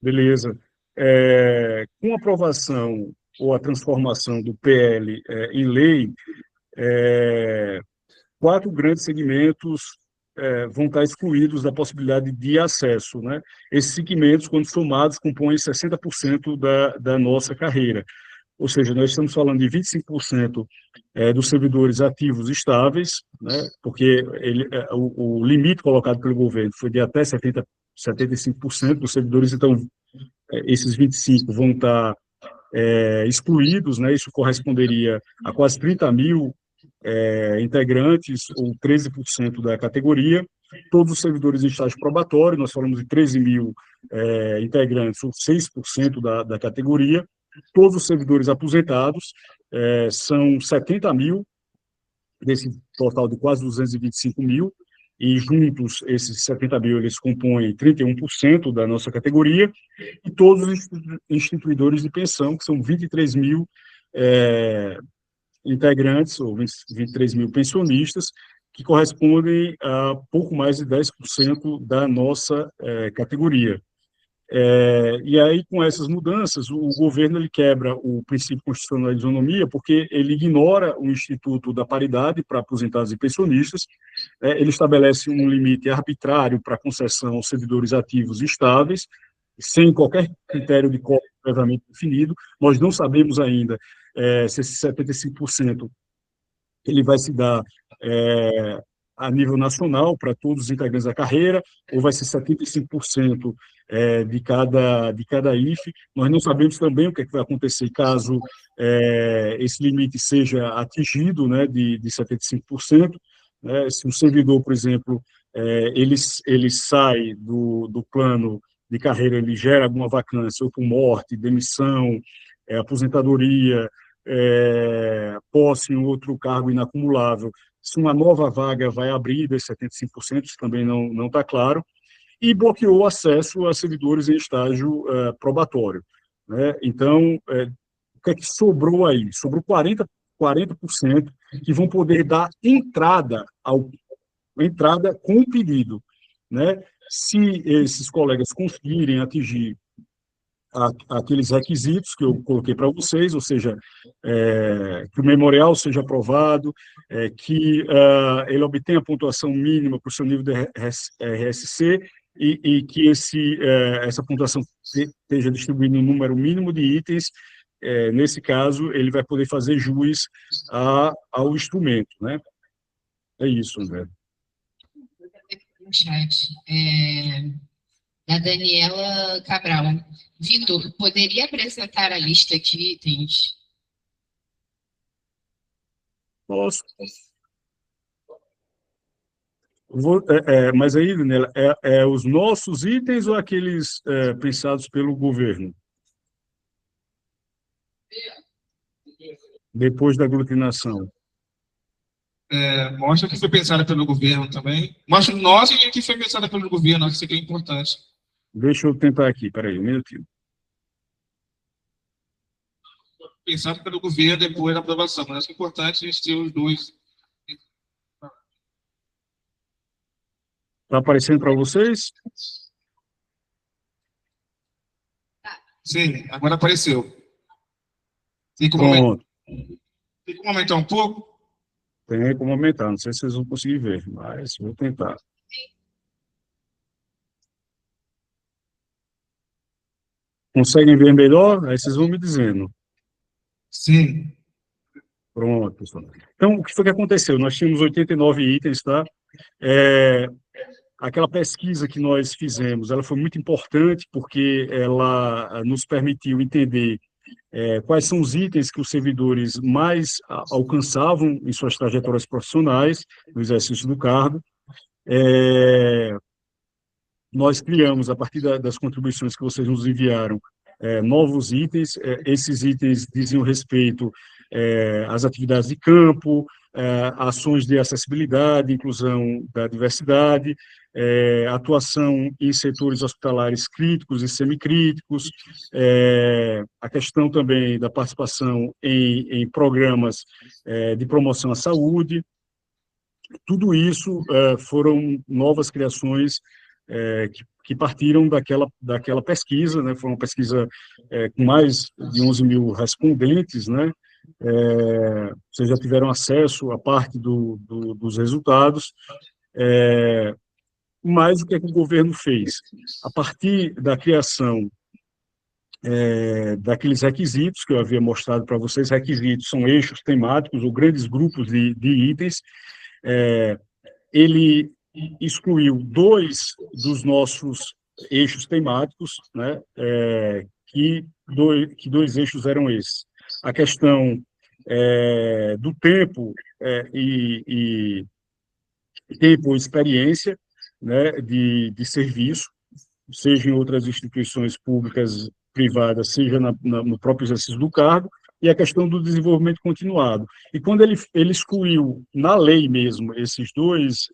Beleza. Com a aprovação ou a transformação do PL em lei, 4 grandes segmentos vão estar excluídos da possibilidade de acesso, né? Esses segmentos, quando somados, compõem 60% da nossa carreira. Ou seja, nós estamos falando de 25% dos servidores ativos estáveis, né? Porque o limite colocado pelo governo foi de até 75% dos servidores, então esses 25% vão estar excluídos, né? Isso corresponderia a quase 30 mil integrantes, ou 13% da categoria. Todos os servidores em estágio probatório, nós falamos de 13 mil integrantes, ou 6% da categoria. Todos os servidores aposentados, são 70 mil, desse total de quase 225 mil, e juntos, esses 70 mil, eles compõem 31% da nossa categoria, e todos os instituidores de pensão, que são 23 mil integrantes, ou 23 mil pensionistas, que correspondem a pouco mais de 10% da nossa categoria. E aí, com essas mudanças, o governo ele quebra o princípio constitucional de isonomia, porque ele ignora o Instituto da Paridade para aposentados e pensionistas, ele estabelece um limite arbitrário para concessão aos servidores ativos estáveis, sem qualquer critério de cálculo previamente definido. Nós não sabemos ainda se esse 75% ele vai se dar a nível nacional para todos os integrantes da carreira, ou vai ser 75% de cada IFE. Nós não sabemos também o que vai acontecer caso esse limite seja atingido, né, de 75%. Né, se um servidor, por exemplo, ele sai do plano de carreira, ele gera alguma vacância, ou por morte, demissão, aposentadoria, posse em outro cargo inacumulável, se uma nova vaga vai abrir desses 75%, isso também não está claro. e bloqueou o acesso a servidores em estágio probatório, né? Então, o que é que sobrou aí? Sobrou 40% que vão poder dar entrada com o pedido, né? Se esses colegas conseguirem atingir aqueles requisitos que eu coloquei para vocês, ou seja, que o memorial seja aprovado, que ele obtenha a pontuação mínima para o seu nível de RSC e que essa pontuação esteja distribuída no número mínimo de itens. Nesse caso, ele vai poder fazer jus ao instrumento, né? É isso, André. No chat, da Daniela Cabral. Vitor, poderia apresentar a lista de itens? Posso. Mas aí, Daniela, os nossos itens ou aqueles pensados pelo governo? Depois da aglutinação. Mostra que foi pensada pelo governo também. Mostra nós e que foi pensada pelo governo, acho que isso aqui é importante. Deixa eu tentar aqui, peraí, um minutinho. Pensado pelo governo depois da aprovação, mas acho que é importante a gente ter os dois. Está aparecendo para vocês? Sim, agora apareceu. Tem como aumentar um pouco? Tem como aumentar, não sei se vocês vão conseguir ver, mas vou tentar. Conseguem ver melhor? Aí vocês vão me dizendo. Sim. Pronto, pessoal. Então, o que foi que aconteceu? Nós tínhamos 89 itens, tá? Aquela pesquisa que nós fizemos, ela foi muito importante porque ela nos permitiu entender quais são os itens que os servidores mais alcançavam em suas trajetórias profissionais, no exercício do cargo. Nós criamos, a partir das contribuições que vocês nos enviaram, novos itens. Esses itens diziam respeito às atividades de campo, ações de acessibilidade, inclusão da diversidade, atuação em setores hospitalares críticos e semicríticos, a questão também da participação em programas de promoção à saúde. Tudo isso foram novas criações que partiram daquela pesquisa, né? Foi uma pesquisa com mais de 11 mil respondentes, né? Vocês já tiveram acesso a parte dos resultados, mas o que é que o governo fez? A partir da criação daqueles requisitos que eu havia mostrado para vocês, requisitos são eixos temáticos ou grandes grupos de itens, ele excluiu 2 dos nossos eixos temáticos, né, que dois eixos eram esses. A questão do tempo e tempo ou experiência, né, de serviço, seja em outras instituições públicas, privadas, seja no próprio exercício do cargo, e a questão do desenvolvimento continuado. E quando ele excluiu na lei mesmo esses 2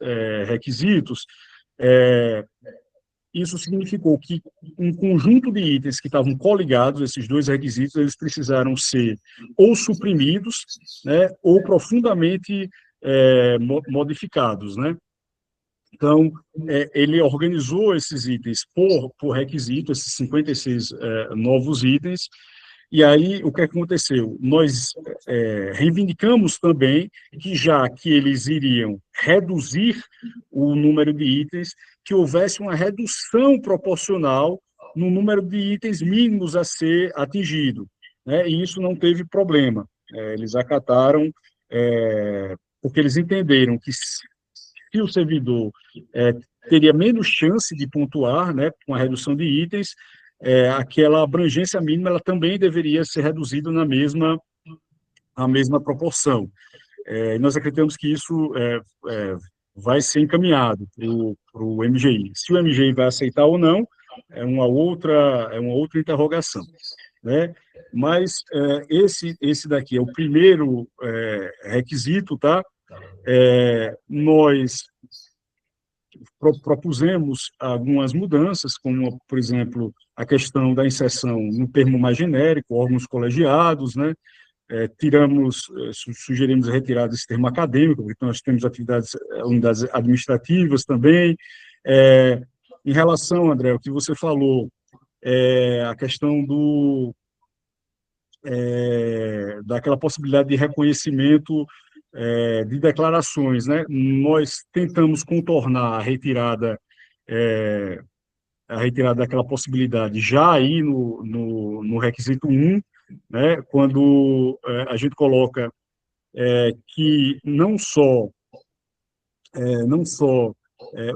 requisitos, isso significou que um conjunto de itens que estavam coligados, esses 2 requisitos, eles precisaram ser ou suprimidos, né, ou profundamente modificados, né? Então, ele organizou esses itens por requisito, esses 56 novos itens. E aí, o que aconteceu? Nós reivindicamos também que, já que eles iriam reduzir o número de itens, que houvesse uma redução proporcional no número de itens mínimos a ser atingido, né? E isso não teve problema. Eles acataram, porque eles entenderam que se o servidor teria menos chance de pontuar, né, com a redução de itens, aquela abrangência mínima ela também deveria ser reduzida na mesma proporção. Nós acreditamos que isso vai ser encaminhado para o MGI. Se o MGI vai aceitar ou não, é uma outra interrogação, né? Mas esse daqui é o primeiro requisito, tá? Nós propusemos algumas mudanças, como, por exemplo, a questão da inserção no termo mais genérico, órgãos colegiados, né? Sugerimos a retirada desse termo acadêmico, porque nós temos unidades administrativas também. Em relação, André, ao que você falou, a questão daquela possibilidade de reconhecimento de declarações, né? Nós tentamos contornar a retirada daquela possibilidade já aí no requisito 1, né? Quando a gente coloca que não só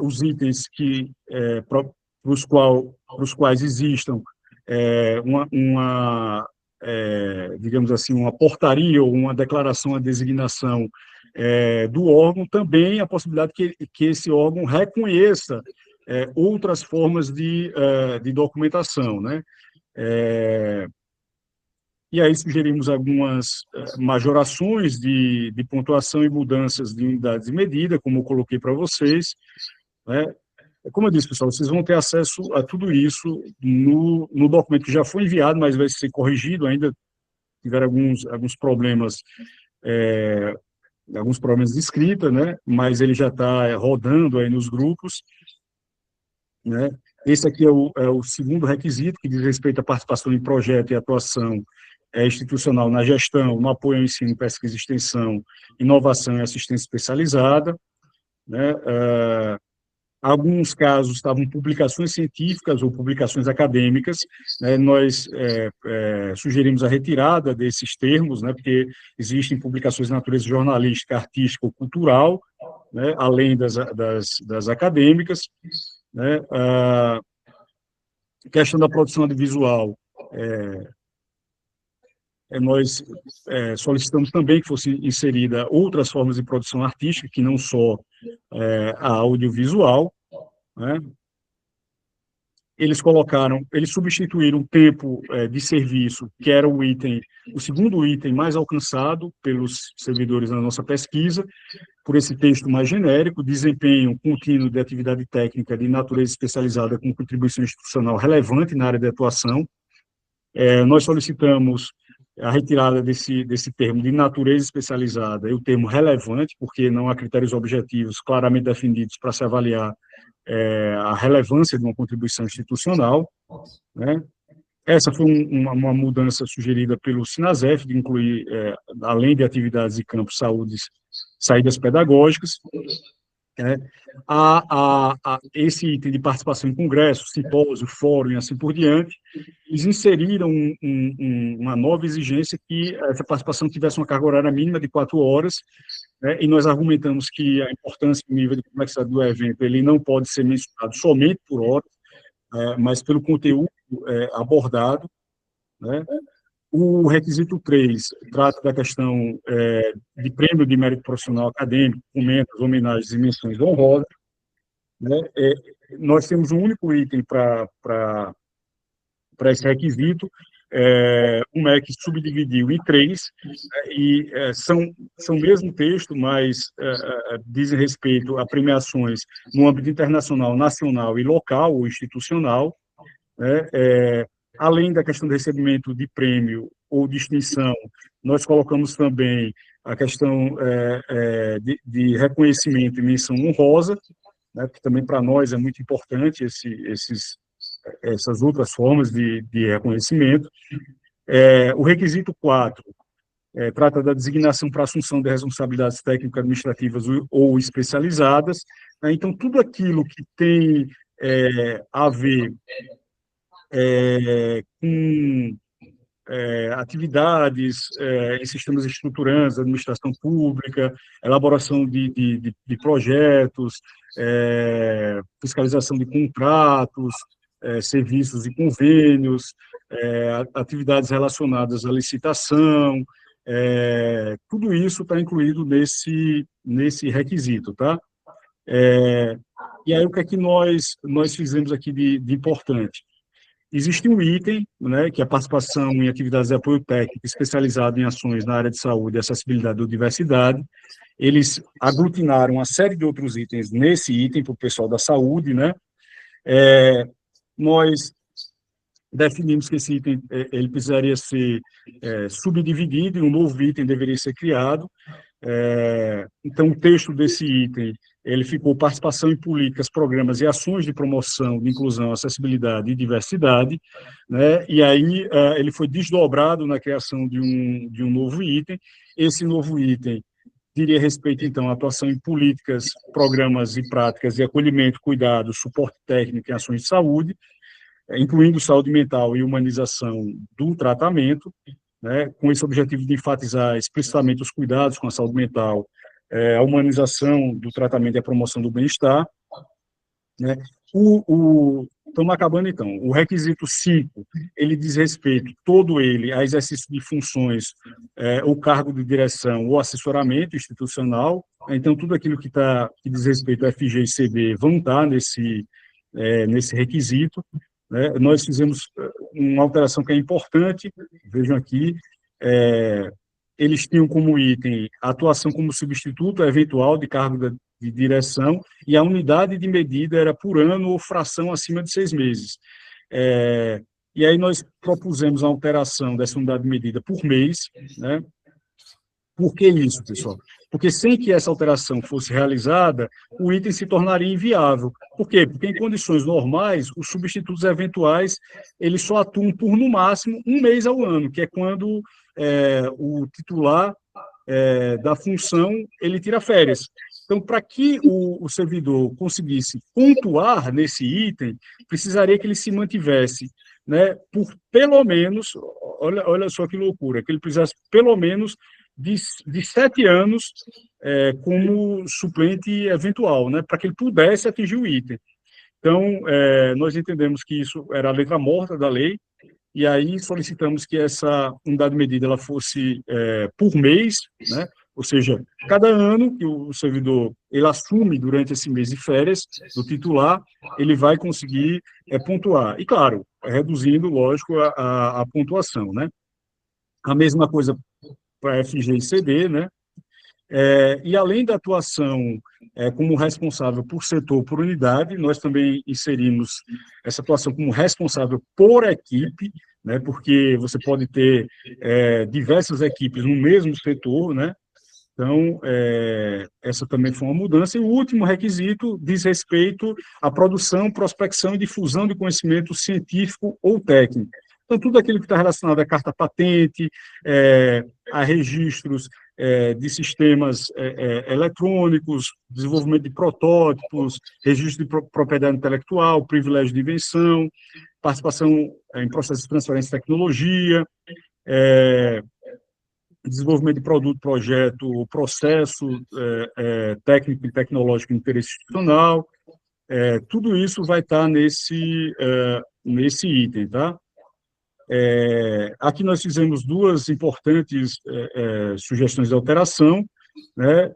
os itens para os quais existam digamos assim, uma portaria ou uma declaração, a designação do órgão, também a possibilidade que esse órgão reconheça outras formas de documentação, né? E aí sugerimos algumas majorações de pontuação e mudanças de unidades de medida, como eu coloquei para vocês, né? Como eu disse, pessoal, vocês vão ter acesso a tudo isso no documento que já foi enviado, mas vai ser corrigido, ainda tiveram alguns problemas de escrita, né? Mas ele já está rodando aí nos grupos, né? Esse aqui é o segundo requisito, que diz respeito à participação em projeto e atuação institucional na gestão, no apoio ao ensino, pesquisa e extensão, inovação e assistência especializada, né? Alguns casos estavam publicações científicas ou publicações acadêmicas, né? Nós sugerimos a retirada desses termos, né? Porque existem publicações de natureza jornalística, artística ou cultural, né? Além das acadêmicas, né? A questão da produção audiovisual, nós solicitamos também que fosse inserida outras formas de produção artística, que não só a audiovisual, né? Eles substituíram o tempo de serviço, que era o segundo item mais alcançado pelos servidores na nossa pesquisa, por esse texto mais genérico, desempenho contínuo de atividade técnica de natureza especializada com contribuição institucional relevante na área de atuação. Nós solicitamos a retirada desse termo de natureza especializada e o termo relevante, porque não há critérios objetivos claramente definidos para se avaliar a relevância de uma contribuição institucional, né? Essa foi uma mudança sugerida pelo Sinasef, de incluir, além de atividades de campo, saídas pedagógicas, né? Esse item de participação em congresso, simpósio, fórum e assim por diante, eles inseriram uma nova exigência que essa participação tivesse uma carga horária mínima de 4 horas, né? E nós argumentamos que a importância do nível de complexidade do evento ele não pode ser mensurado somente por horas, mas pelo conteúdo abordado, né? O requisito 3 trata da questão de prêmio de mérito profissional acadêmico, comentas, homenagens e menções honrosas, né? Nós temos um único item para esse requisito. O MEC subdividiu em 3, e são o mesmo texto, mas dizem respeito a premiações no âmbito internacional, nacional e local ou institucional, né? Além da questão do recebimento de prêmio ou distinção, nós colocamos também a questão de reconhecimento e menção honrosa, né? Que também para nós é muito importante essas outras formas de reconhecimento. O requisito 4 trata da designação para assunção de responsabilidades técnico-administrativas ou especializadas, né? Então, tudo aquilo que tem a ver com atividades em sistemas estruturantes, administração pública, elaboração de projetos, fiscalização de contratos, serviços e convênios, atividades relacionadas à licitação, tudo isso está incluído nesse requisito, tá? E aí, o que é que nós fizemos aqui de importante? Existe um item, né, que é a participação em atividades de apoio técnico especializado em ações na área de saúde, acessibilidade ou diversidade, eles aglutinaram uma série de outros itens nesse item para o pessoal da saúde, né? Nós definimos que esse item ele precisaria ser subdividido e um novo item deveria ser criado. Então, o texto desse item ele ficou participação em políticas, programas e ações de promoção de inclusão, acessibilidade e diversidade, né? E aí ele foi desdobrado na criação de um novo item. Esse novo item diria respeito, então, à atuação em políticas, programas e práticas de acolhimento, cuidado, suporte técnico e ações de saúde, incluindo saúde mental e humanização do tratamento, né, com esse objetivo de enfatizar explicitamente os cuidados com a saúde mental, a humanização do tratamento e a promoção do bem-estar, né. Estamos acabando, então. O requisito 5, ele diz respeito, todo ele, a exercício de funções, ou cargo de direção ou assessoramento institucional. Então, tudo aquilo que diz respeito ao FG e CB vão estar nesse requisito, né. Nós fizemos uma alteração que é importante, vejam aqui, eles tinham como item a atuação como substituto eventual de cargo de direção, e a unidade de medida era por ano ou fração acima de 6 meses. E aí nós propusemos a alteração dessa unidade de medida por mês, né? Por que isso, pessoal? Porque sem que essa alteração fosse realizada, o item se tornaria inviável. Por quê? Porque em condições normais, os substitutos eventuais, eles só atuam por, no máximo, 1 mês ao ano, que é quando o titular da função, ele tira férias. Então, para que o servidor conseguisse pontuar nesse item, precisaria que ele se mantivesse, né, por pelo menos, olha só que loucura, que ele precisasse pelo menos de 7 anos como suplente eventual, né, para que ele pudesse atingir o item. Então, nós entendemos que isso era a letra morta da lei, e aí solicitamos que essa unidade de medida ela fosse por mês, né? Ou seja, cada ano que o servidor ele assume durante esse mês de férias do titular, ele vai conseguir pontuar. E, claro, reduzindo, lógico, a pontuação, né? A mesma coisa para FG e CD, né? E além da atuação como responsável por setor, por unidade, nós também inserimos essa atuação como responsável por equipe, né, porque você pode ter diversas equipes no mesmo setor, né? Então, essa também foi uma mudança. E o último requisito diz respeito à produção, prospecção e difusão de conhecimento científico ou técnico. Então, tudo aquilo que está relacionado à carta patente, a registros de sistemas eletrônicos, desenvolvimento de protótipos, registro de propriedade intelectual, privilégio de invenção, participação em processos de transferência de tecnologia, desenvolvimento de produto, projeto, processo técnico e tecnológico de interesse institucional, tudo isso vai estar nesse item, tá? Aqui nós fizemos 2 importantes sugestões de alteração, né?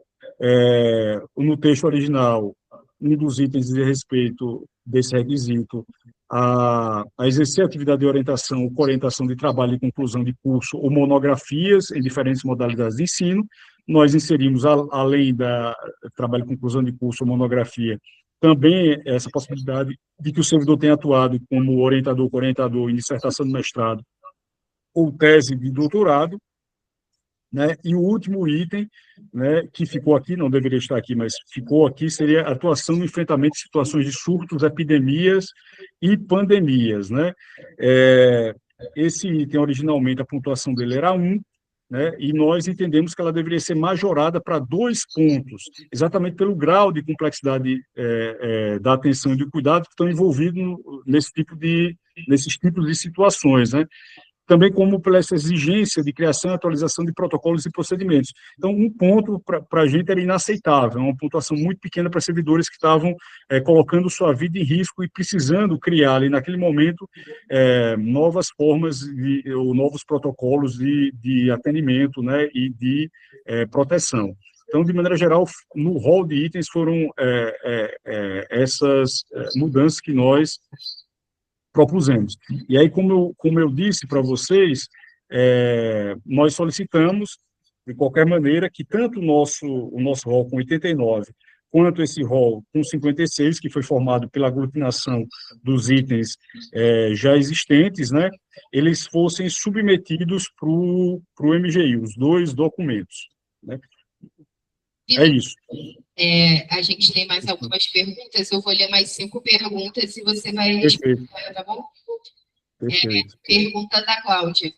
No texto original, um dos itens diz respeito desse requisito a exercer atividade de orientação ou orientação de trabalho e conclusão de curso ou monografias em diferentes modalidades de ensino. Nós inserimos, além da trabalho e conclusão de curso ou monografia, também essa possibilidade de que o servidor tenha atuado como orientador em dissertação de mestrado ou tese de doutorado, né? E o último item, né, que ficou aqui, não deveria estar aqui, mas ficou aqui, seria atuação no enfrentamento de situações de surtos, epidemias e pandemias, né? Esse item, originalmente, a pontuação dele era 1, né, e nós entendemos que ela deveria ser majorada para 2 pontos, exatamente pelo grau de complexidade da atenção e do cuidado que estão envolvidos nesses tipos de situações, né? Também como pela essa exigência de criação e atualização de protocolos e procedimentos. Então, 1 ponto para a gente era inaceitável, uma pontuação muito pequena para servidores que estavam colocando sua vida em risco e precisando criar ali naquele momento novas formas ou novos protocolos de atendimento, né, e de proteção. Então, de maneira geral, no rol de itens foram essas mudanças que nós propusemos. E aí, como eu disse para vocês, nós solicitamos de qualquer maneira, que tanto o nosso rol com 89, quanto esse rol com 56, que foi formado pela aglutinação dos itens já existentes, né, eles fossem submetidos para o MGI, os dois documentos. Né? É isso. A gente tem mais algumas perguntas, eu vou ler mais 5 perguntas e você vai responder, tá bom? Perfeito. Pergunta da Cláudia.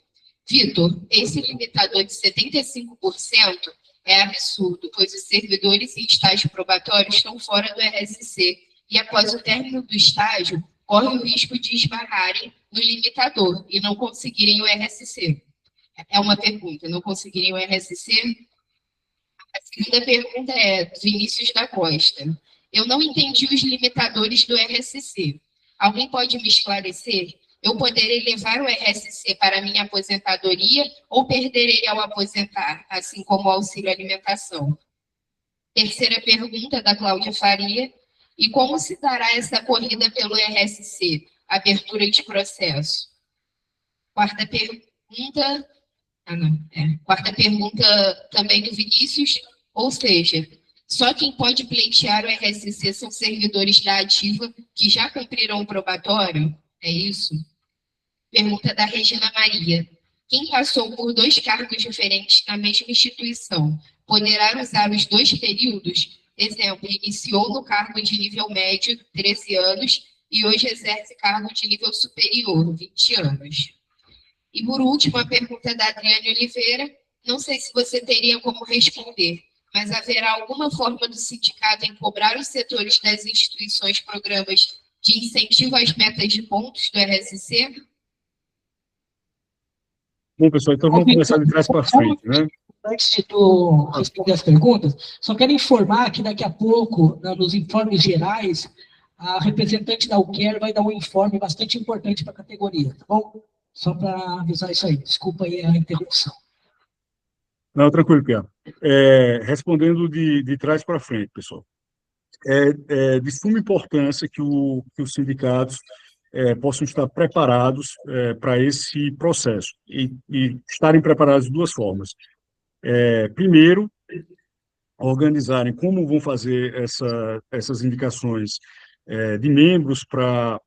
Vitor, esse limitador de 75% é absurdo, pois os servidores em estágio probatório estão fora do RSC e, após o término do estágio, correm o risco de esbarrarem no limitador e não conseguirem o RSC. É uma pergunta, não conseguirem o RSC? A segunda pergunta é do Vinícius da Costa. Eu não entendi os limitadores do RSC. Alguém pode me esclarecer? Eu poderei levar o RSC para a minha aposentadoria ou perder ele ao aposentar, assim como o auxílio alimentação? Terceira pergunta da Cláudia Faria. E como se dará essa corrida pelo RSC? Abertura de processo. Quarta pergunta... Quarta pergunta também do Vinícius, ou seja, só quem pode pleitear o RSC são servidores da ativa que já cumpriram o probatório? É isso? Pergunta da Regina Maria. Quem passou por 2 cargos diferentes na mesma instituição poderá usar os 2 períodos? Exemplo, iniciou no cargo de nível médio, 13 anos, e hoje exerce cargo de nível superior, 20 anos. E, por último, a pergunta da Adriane Oliveira. Não sei se você teria como responder, mas haverá alguma forma do sindicato em cobrar os setores das instituições programas de incentivo às metas de pontos do RSC? Bom, pessoal, então vamos começar de trás para frente, né? Antes de tu responder as perguntas, só quero informar que daqui a pouco, nos informes gerais, a representante da UQUER vai dar um informe bastante importante para a categoria, tá bom? Só para avisar isso aí. Desculpa aí a interrupção. Não, tranquilo, Pia. Respondendo de trás para frente, pessoal. É de suma importância que os sindicatos possam estar preparados para esse processo e estarem preparados de 2 formas. Primeiro, organizarem como vão fazer essas indicações de membros para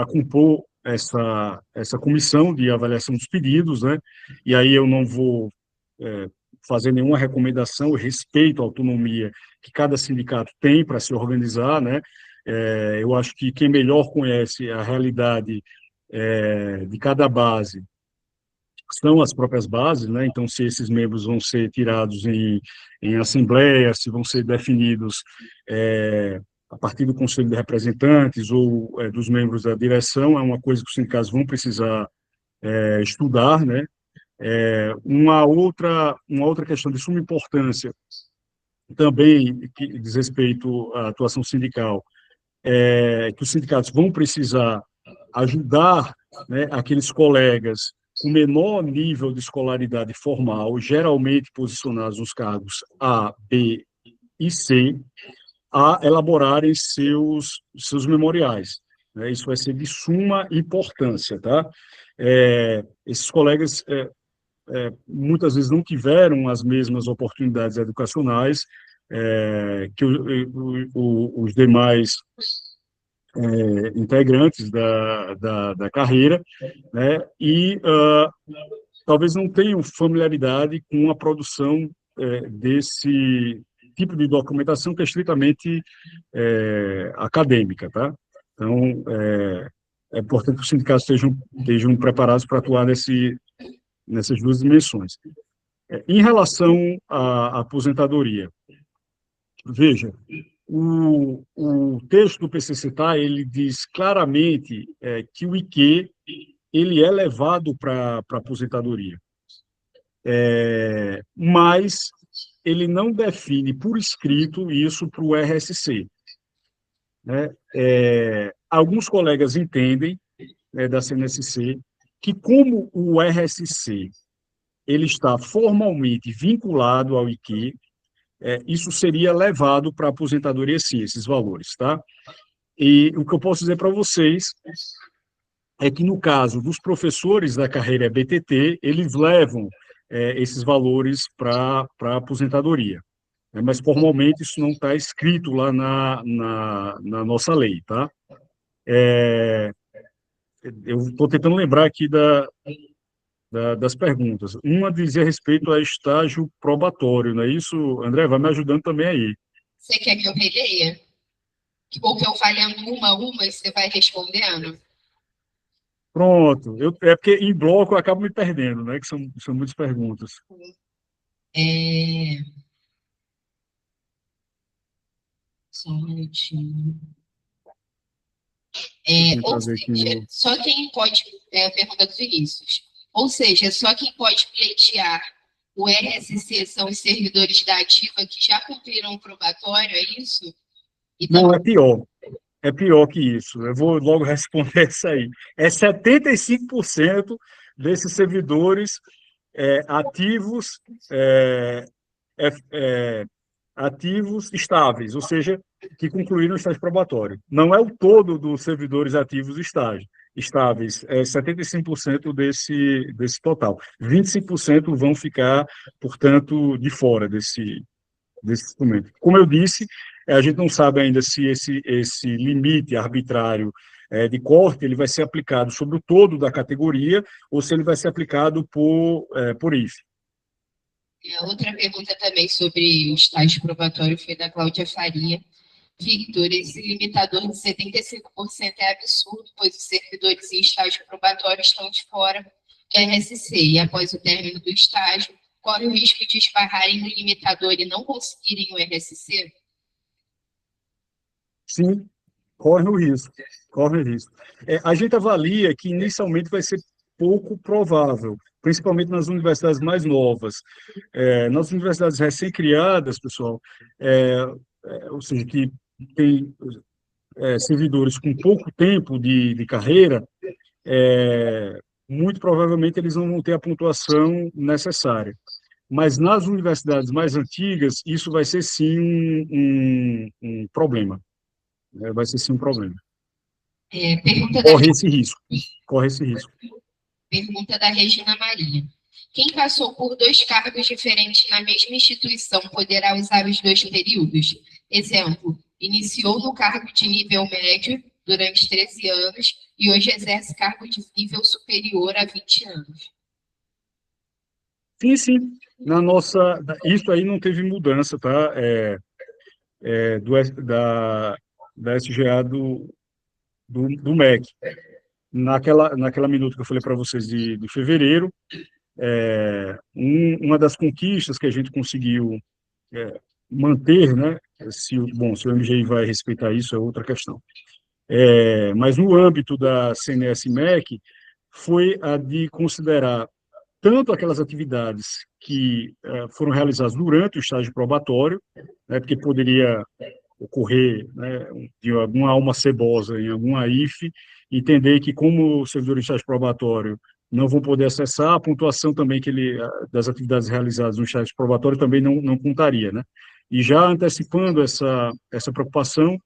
compor essa comissão de avaliação dos pedidos, né? E aí eu não vou fazer nenhuma recomendação, eu respeito a autonomia que cada sindicato tem para se organizar, né? Eu acho que quem melhor conhece a realidade de cada base são as próprias bases, né? Então, se esses membros vão ser tirados em assembleia, se vão ser definidos a partir do Conselho de Representantes ou dos membros da direção, é uma coisa que os sindicatos vão precisar estudar, né? Uma outra questão de suma importância, também que diz respeito à atuação sindical, que os sindicatos vão precisar ajudar, né, aqueles colegas com menor nível de escolaridade formal, geralmente posicionados nos cargos A, B e C, a elaborarem seus memoriais. Né? Isso vai ser de suma importância, tá? Esses colegas muitas vezes não tiveram as mesmas oportunidades educacionais que os demais integrantes da carreira, né? E talvez não tenham familiaridade com a produção desse tipo de documentação que é estritamente acadêmica, tá? Então, é importante que os sindicatos estejam preparados para atuar nessas 2 dimensões. Em relação à aposentadoria, veja, o texto do PCCTA, ele diz claramente que o IQ ele é levado para a aposentadoria, mas ele não define por escrito isso para o RSC. Né? Alguns colegas entendem, da CNSC, que como o RSC ele está formalmente vinculado ao IQ, isso seria levado para a aposentadoria, sim, esses valores, tá? E o que eu posso dizer para vocês é que, no caso dos professores da carreira BTT, eles levam esses valores para a aposentadoria. Mas, formalmente, isso não está escrito lá na nossa lei, tá? Eu estou tentando lembrar aqui das perguntas. Uma dizia respeito a estágio probatório, não é isso? André, vai me ajudando também aí. Você quer que eu releia? Ou que eu falando uma a uma e você vai respondendo? Pronto. É porque em bloco eu acabo me perdendo, né? Que são muitas perguntas. Só um minutinho. Ou seja, só quem pode... a pergunta do Vinícius. Ou seja, só quem pode pleitear o RSC são os servidores da ativa que já cumpriram o probatório, é isso? Então, não, é pior. É pior que isso. Eu vou logo responder isso aí. 75% desses servidores ativos, ativos estáveis, ou seja, que concluíram o estágio probatório. Não é o todo dos servidores ativos estáveis, é 75% desse total. 25% vão ficar, portanto, de fora desse instrumento. Como eu disse, a gente não sabe ainda se esse limite arbitrário de corte ele vai ser aplicado sobre o todo da categoria ou se ele vai ser aplicado por IFE. A outra pergunta também sobre o estágio probatório foi da Cláudia Faria. Victor, esse limitador de 75% é absurdo, pois os servidores em estágio probatório estão de fora do RSC e, após o término do estágio, corre o risco de esbarrarem no limitador e não conseguirem o RSC? Sim, corre o risco. Corre o risco. A gente avalia que inicialmente vai ser pouco provável, principalmente nas universidades mais novas. Nas universidades recém-criadas, pessoal, ou seja, que tem servidores com pouco tempo de carreira, muito provavelmente eles não vão ter a pontuação necessária. Mas nas universidades mais antigas, isso vai ser sim um problema. Vai ser sim um problema. Corre esse risco. Pergunta da Regina Maria. Quem passou por 2 cargos diferentes na mesma instituição poderá usar os 2 períodos? Exemplo, iniciou no cargo de nível médio durante 13 anos e hoje exerce cargo de nível superior há 20 anos. Sim. Isso aí não teve mudança, tá? Da SGA do MEC. Naquela minuta que eu falei para vocês de fevereiro, uma das conquistas que a gente conseguiu manter, né? Se o MGI vai respeitar isso é outra questão. Mas no âmbito da CNS-MEC, foi a de considerar tanto aquelas atividades que foram realizadas durante o estágio probatório, né, porque poderia ocorrer, né, de alguma alma cebosa em alguma IFE, entender que como o servidor de estágio probatório não vão poder acessar, a pontuação também das atividades realizadas no estágio probatório também não contaria, né? E já antecipando essa preocupação,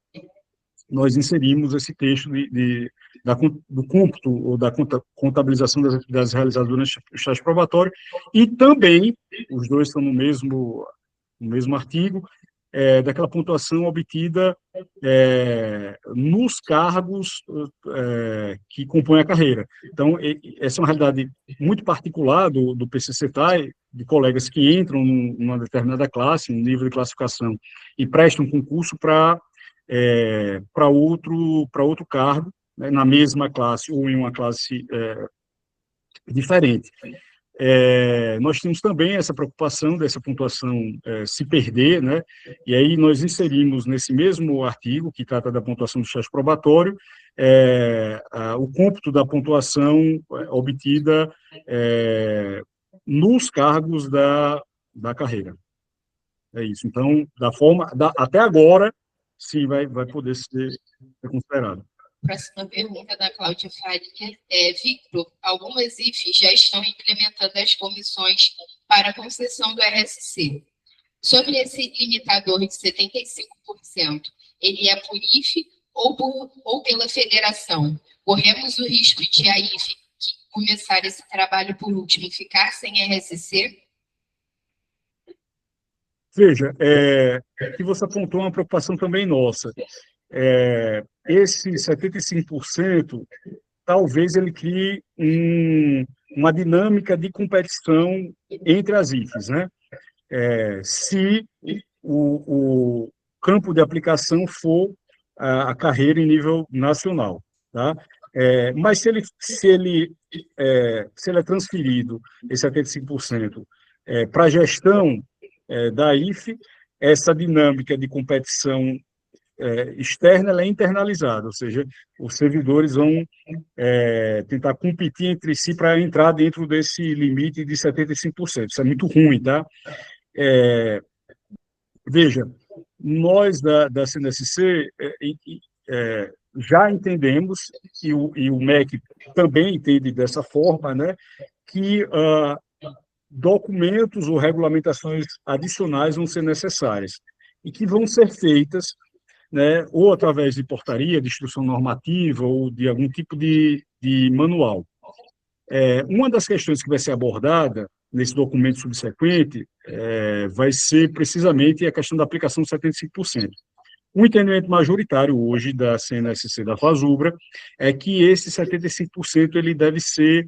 nós inserimos esse texto do cômputo ou da contabilização das atividades realizadas durante o estágio probatório, e também, os dois estão no mesmo artigo, daquela pontuação obtida nos cargos que compõem a carreira. Então, essa é uma realidade muito particular do PCCETAI, de colegas que entram numa determinada classe, um nível de classificação, e prestam um concurso para outro cargo, né, na mesma classe ou em uma classe diferente. Nós temos também essa preocupação dessa pontuação se perder, né? E aí nós inserimos nesse mesmo artigo, que trata da pontuação do estágio probatório, o cômputo da pontuação obtida nos cargos da carreira. É isso. Então, até agora, sim, vai poder ser considerado. Próxima pergunta da Cláudia Faria. Victor, algumas IFES já estão implementando as comissões para a concessão do RSC. Sobre esse limitador de 75%, ele é por IFE ou pela federação? Corremos o risco de a IFE começar esse trabalho por último e ficar sem RSC? Veja, que você apontou uma preocupação também nossa. Esse 75%, talvez ele crie uma dinâmica de competição entre as IFES, né? Se o campo de aplicação for a carreira em nível nacional, tá? Mas se ele é transferido, esse 75%, para a gestão da IFE, essa dinâmica de competição externa ela é internalizada, ou seja, os servidores vão tentar competir entre si para entrar dentro desse limite de 75%. Isso é muito ruim, tá? Veja, nós da CNSC já entendemos, e o MEC também entende dessa forma, né, que documentos ou regulamentações adicionais vão ser necessárias e que vão ser feitas, né, ou através de portaria, de instrução normativa ou de algum tipo de manual. Uma das questões que vai ser abordada nesse documento subsequente vai ser precisamente a questão da aplicação de 75%. O entendimento majoritário hoje da CNSC da FASUBRA é que esse 75% ele deve ser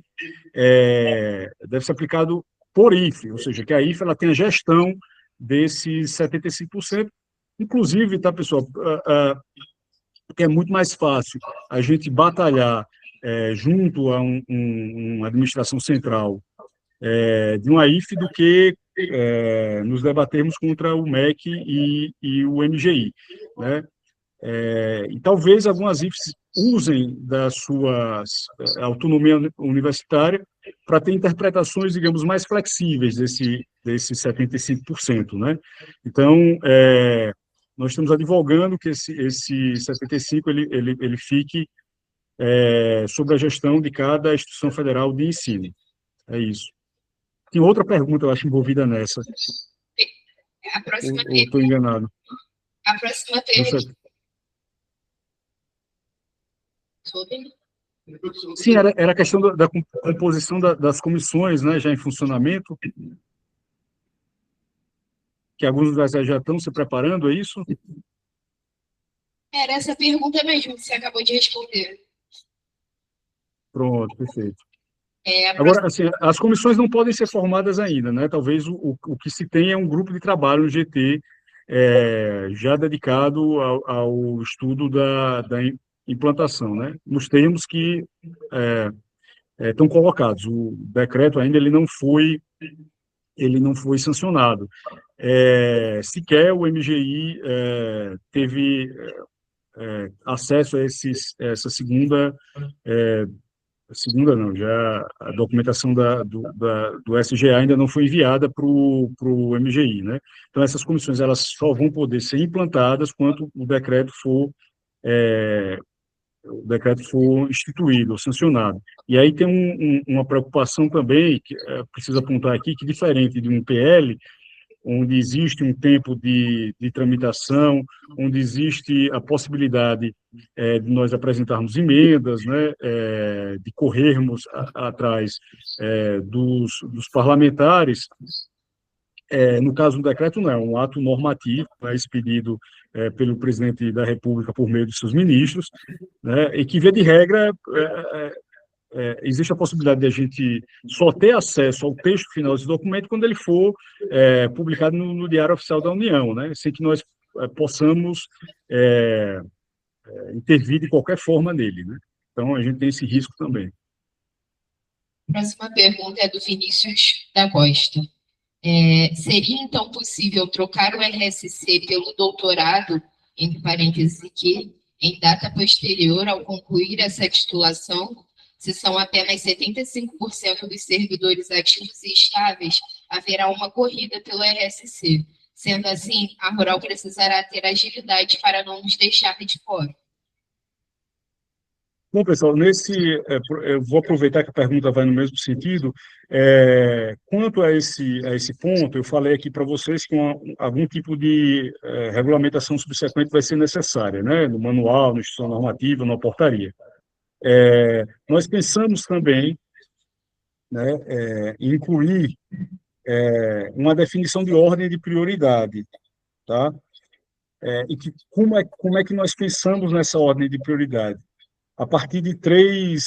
aplicado por IFE, ou seja, que a IFE ela tem a gestão desses 75%. Inclusive, tá, pessoal, porque é muito mais fácil a gente batalhar junto a uma administração central de uma IFE do que nos debatermos contra o MEC e o MGI, né? E talvez algumas IFES usem da sua autonomia universitária para ter interpretações, digamos, mais flexíveis desse 75%, né? Então, nós estamos advogando que esse 75% ele fique sob a gestão de cada instituição federal de ensino. É isso. Tem outra pergunta, eu acho, envolvida nessa. A próxima ou estou enganado? A próxima pergunta. Sim, era a questão da composição das comissões, né, já em funcionamento, que alguns já estão se preparando, é isso? Era essa pergunta mesmo que você acabou de responder. Pronto, perfeito. Agora, assim, as comissões não podem ser formadas ainda, né? Talvez o que se tem é um grupo de trabalho no GT já dedicado ao estudo da implantação, né? Nos termos que estão colocados. O decreto ainda ele não foi sancionado. Sequer o MGI teve acesso a essa segunda não, já a documentação do SGA ainda não foi enviada para o MGI, né? Então, essas comissões elas só vão poder ser implantadas quando o decreto for instituído ou sancionado. E aí tem uma preocupação também, que preciso apontar aqui, que diferente de um PL, onde existe um tempo de tramitação, onde existe a possibilidade de nós apresentarmos emendas, né, de corrermos atrás dos parlamentares. No caso do decreto, não, é um ato normativo, expedido pelo presidente da República por meio de seus ministros, né, e que, via de regra, existe a possibilidade de a gente só ter acesso ao texto final desse documento quando ele for publicado no Diário Oficial da União, né, sem que nós possamos intervir de qualquer forma nele, né? Então, a gente tem esse risco também. A próxima pergunta é do Vinícius da Costa. Seria, então, possível trocar o RSC pelo doutorado, entre parênteses aqui, em data posterior ao concluir essa titulação? Se são apenas 75% dos servidores ativos e estáveis, haverá uma corrida pelo RSC. Sendo assim, a Rural precisará ter agilidade para não nos deixar de fora. Bom, pessoal, eu vou aproveitar que a pergunta vai no mesmo sentido. Quanto a esse ponto, eu falei aqui para vocês que algum tipo de regulamentação subsequente vai ser necessária, né? No manual, na instituição normativa, na portaria. Nós pensamos também né, incluir uma definição de ordem de prioridade, tá? E como é que nós pensamos nessa ordem de prioridade? A partir de três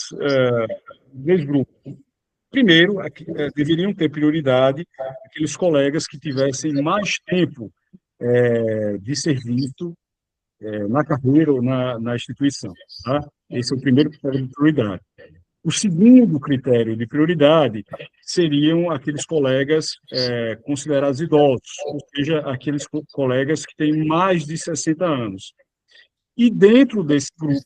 grupos. Primeiro, deveriam ter prioridade aqueles colegas que tivessem mais tempo de serviço na carreira ou na instituição. Tá? Esse é o primeiro critério de prioridade. O segundo critério de prioridade seriam aqueles colegas considerados idosos, ou seja, aqueles colegas que têm mais de 60 anos. E dentro desse grupo,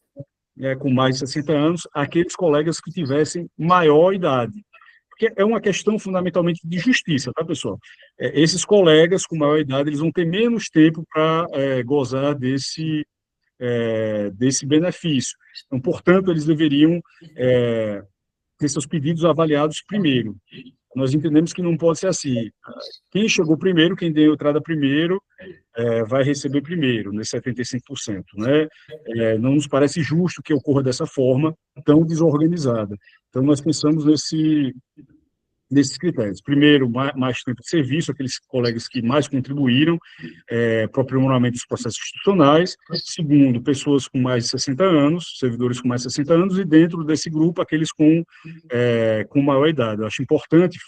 com mais de 60 anos, aqueles colegas que tivessem maior idade. Porque é uma questão fundamentalmente de justiça, tá, pessoal? Esses colegas com maior idade, eles vão ter menos tempo para gozar desse benefício. Então, portanto, eles deveriam ter seus pedidos avaliados primeiro. Nós entendemos que não pode ser assim. Quem chegou primeiro, quem deu entrada primeiro, vai receber primeiro, nesses 75%. Né? Não nos parece justo que ocorra dessa forma, tão desorganizada. Então, nós pensamos nesses critérios. Primeiro, mais tempo de serviço, aqueles colegas que mais contribuíram para o aprimoramento dos processos institucionais. Segundo, pessoas com mais de 60 anos, servidores com mais de 60 anos, e dentro desse grupo, aqueles com maior idade. Eu acho importante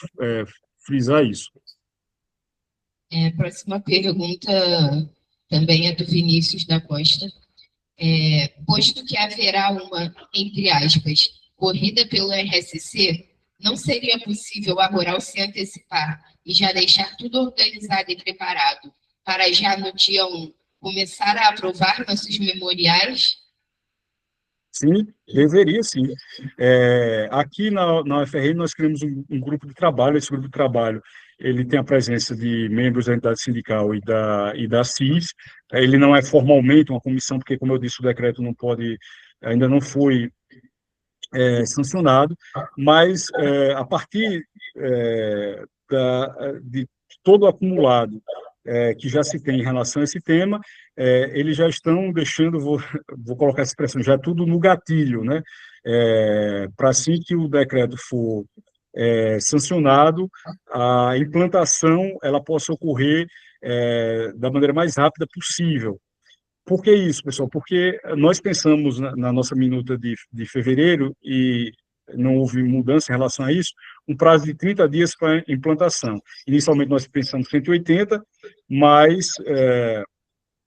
frisar isso. A próxima pergunta também é do Vinícius da Costa. Posto que haverá uma, entre aspas, corrida pelo RSC, não seria possível a Rural se antecipar e já deixar tudo organizado e preparado para já no dia 1 começar a aprovar nossos memoriais? Sim, deveria sim. Aqui na UFRN nós criamos um grupo de trabalho. Esse grupo de trabalho ele tem a presença de membros da entidade sindical e da CIS. Ele não é formalmente uma comissão, porque, como eu disse, o decreto ainda não foi sancionado, mas a partir de todo o acumulado que já se tem em relação a esse tema, eles já estão deixando, vou colocar essa expressão, já tudo no gatilho, né? Para assim que o decreto for sancionado, a implantação ela possa ocorrer da maneira mais rápida possível. Por que isso, pessoal? Porque nós pensamos na nossa minuta de fevereiro, e não houve mudança em relação a isso, um prazo de 30 dias para implantação. Inicialmente nós pensamos 180, mas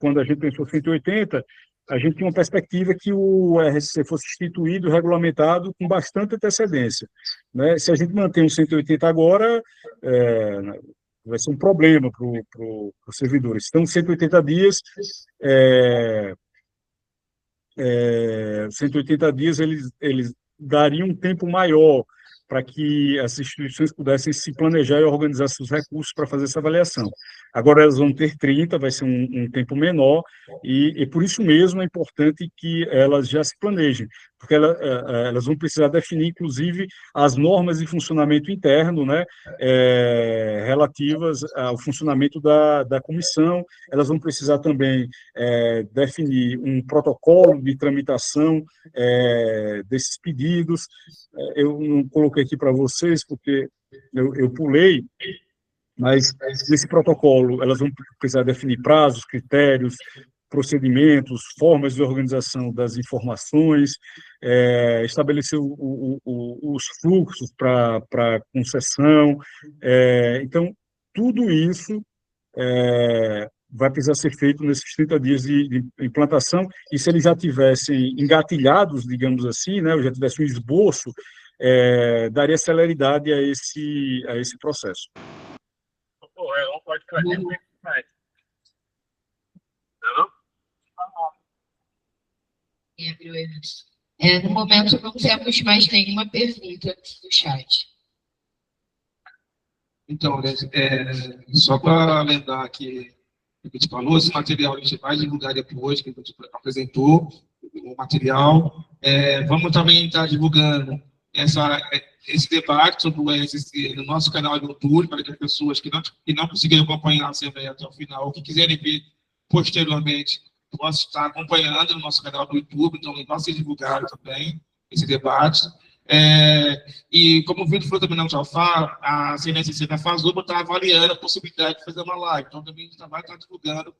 quando a gente pensou 180, a gente tinha uma perspectiva que o RSC fosse instituído, regulamentado com bastante antecedência. Né? Se a gente mantém os 180 agora, vai ser um problema para os servidores. Então, 180 dias, 180 dias eles dariam um tempo maior para que as instituições pudessem se planejar e organizar seus recursos para fazer essa avaliação. Agora elas vão ter 30, vai ser um tempo menor, e por isso mesmo é importante que elas já se planejem, porque elas vão precisar definir, inclusive, as normas de funcionamento interno, né, relativas ao funcionamento da comissão. Elas vão precisar também definir um protocolo de tramitação desses pedidos. Eu não coloquei aqui para vocês, porque eu pulei, mas nesse protocolo elas vão precisar definir prazos, critérios, procedimentos, formas de organização das informações, estabelecer os fluxos para concessão. Então, tudo isso vai precisar ser feito nesses 30 dias de implantação, e se eles já tivessem engatilhados, digamos assim, né, ou já tivessem um esboço, daria celeridade a esse processo. No momento, não temos mais nenhuma pergunta do chat. Então, só para lembrar que a gente falou, esse material a gente vai divulgar depois, que a gente apresentou o material. Vamos também estar divulgando esse debate sobre o RSC no nosso canal do YouTube, para que as pessoas que não conseguiram acompanhar a Assembleia até o final, ou que quiserem ver posteriormente, possam estar acompanhando no nosso canal do YouTube. Então, vai ser divulgado também esse debate. E, como o Vitor falou também na Alfar, a CNSC da FASUBA está avaliando a possibilidade de fazer uma live. Então, também a gente vai estar divulgando,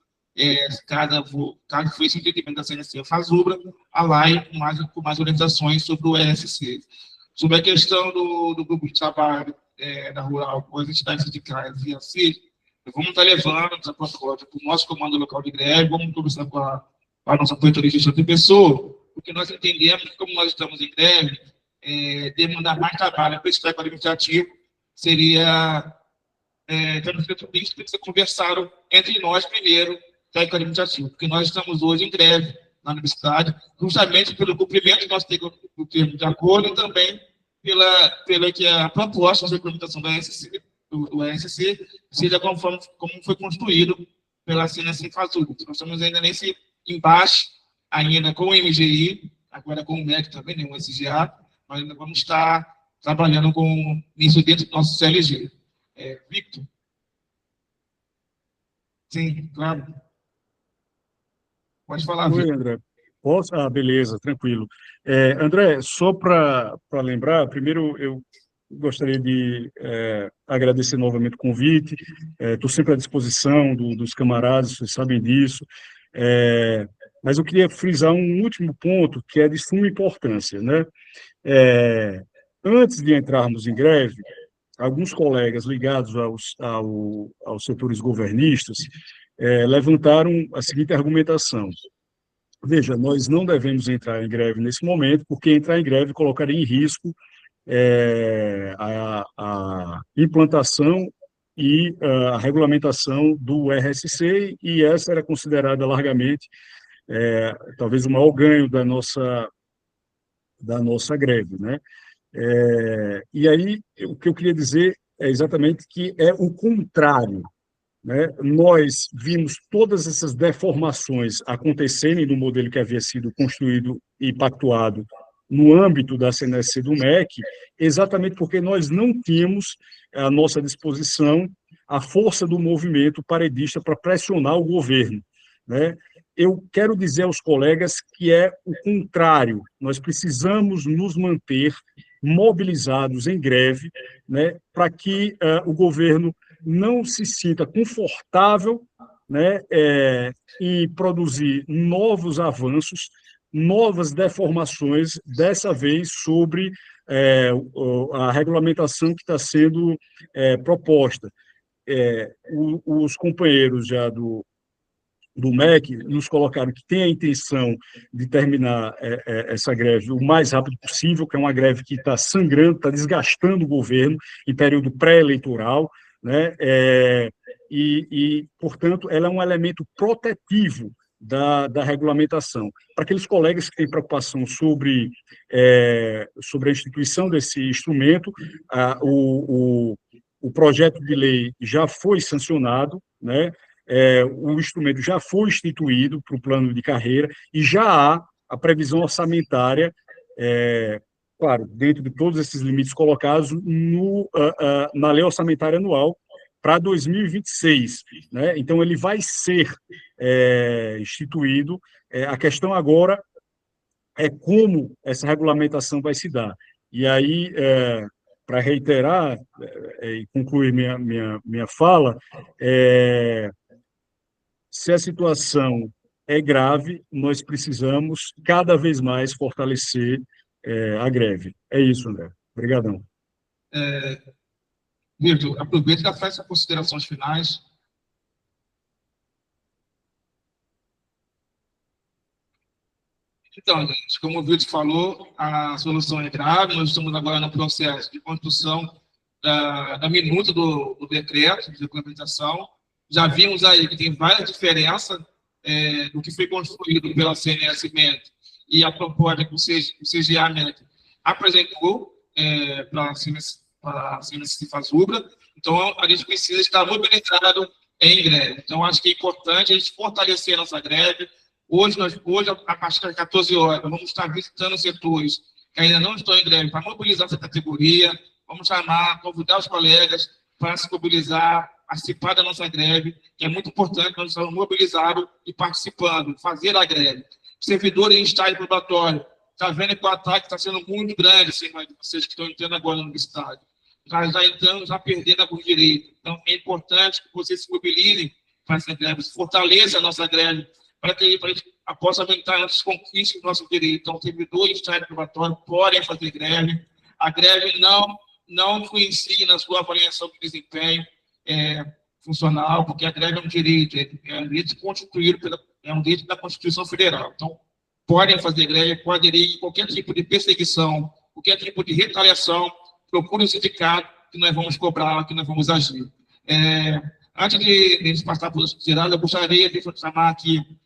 caso for esse entendimento da CNSC da FASUBA, a live com mais orientações sobre o ESC. Sobre a questão do grupo de trabalho da Rural com as entidades sindicais e assim, vamos estar levando essa proposta para o nosso comando local de greve, vamos conversar com a nossa corretoria de gestão de pessoa, porque nós entendemos que, como nós estamos em greve, demandar mais trabalho para esse técnico administrativo seria isso tem que ser conversado entre nós primeiro, técnico administrativo, porque nós estamos hoje em greve na universidade, justamente pelo cumprimento que nós temos do termo de acordo e também pela que a proposta de implementação do ESC seja como foi construído pela CNSC FASUBA. Nós estamos ainda nesse embate, ainda com o MGI, agora com o MEC também, né, o SGA, nós ainda vamos estar trabalhando com isso dentro do nosso CLG. Victor? Sim, claro. Pode falar, Oi, Victor. André. Posso? Ah, beleza, tranquilo. André, só para lembrar, primeiro eu gostaria de agradecer novamente o convite. Estou sempre à disposição dos camaradas, vocês sabem disso. Mas eu queria frisar um último ponto que é de suma importância, né? Antes de entrarmos em greve, alguns colegas ligados aos setores governistas levantaram a seguinte argumentação. Veja, nós não devemos entrar em greve nesse momento, porque entrar em greve colocaria em risco a implantação e a regulamentação do RSC, e essa era considerada largamente talvez o maior ganho da nossa greve, né? E aí, o que eu queria dizer é exatamente que é o contrário, né? Nós vimos todas essas deformações acontecerem no modelo que havia sido construído e pactuado no âmbito da CNSC do MEC, exatamente porque nós não tínhamos à nossa disposição a força do movimento paredista para pressionar o governo, né? Eu quero dizer aos colegas que é o contrário, nós precisamos nos manter mobilizados em greve, né, para que o governo não se sinta confortável, né, em produzir novos avanços, novas deformações, dessa vez sobre a regulamentação que está sendo proposta. Os companheiros já do MEC nos colocaram que tem a intenção de terminar essa greve o mais rápido possível, que é uma greve que está sangrando, está desgastando o governo em período pré-eleitoral, né? Portanto, ela é um elemento protetivo da regulamentação. Para aqueles colegas que têm preocupação sobre a instituição desse instrumento, o projeto de lei já foi sancionado, né? O instrumento já foi instituído para o plano de carreira e já há a previsão orçamentária, claro, dentro de todos esses limites colocados na lei orçamentária anual para 2026, né? Então, ele vai ser instituído. A questão agora é como essa regulamentação vai se dar. E aí, para reiterar e concluir minha fala, se a situação é grave, nós precisamos cada vez mais fortalecer a greve. É isso, André. Obrigadão. Vitor, aproveita e faz as considerações finais. Então, gente, como o Vitor falou, a solução é grave, nós estamos agora no processo de construção da minuta do decreto de regulamentação. Já vimos aí que tem várias diferenças do que foi construído pela CNS-MEC e a proposta que o CGA-MEC apresentou para a CNS FASUBRA. Então, a gente precisa estar mobilizado em greve. Então, acho que é importante a gente fortalecer a nossa greve. Hoje, a partir das 14 horas, vamos estar visitando setores que ainda não estão em greve para mobilizar essa categoria. Vamos convidar os colegas para se mobilizar, participar da nossa greve, que é muito importante nós estarmos mobilizados e participando, fazer a greve. Servidores em estágio probatório está vendo que o ataque está sendo muito grande, assim, mas vocês que estão entrando agora na universidade. Já entrando, já perdendo alguns direitos. Então, é importante que vocês se mobilizem para essa greve, fortaleça a nossa greve, para que a gente possa aumentar as conquistas do nosso direito. Então, servidores de estágio probatório podem fazer greve. A greve não influencia na sua avaliação de desempenho funcional, porque a greve é um direito, é um direito constituído é um direito da Constituição Federal. Então, podem fazer greve, podem aderir a qualquer tipo de perseguição, qualquer tipo de retaliação, procure o sindicato, que nós vamos cobrar, que nós vamos agir. Antes de passar por isso, eu gostaria de chamar aqui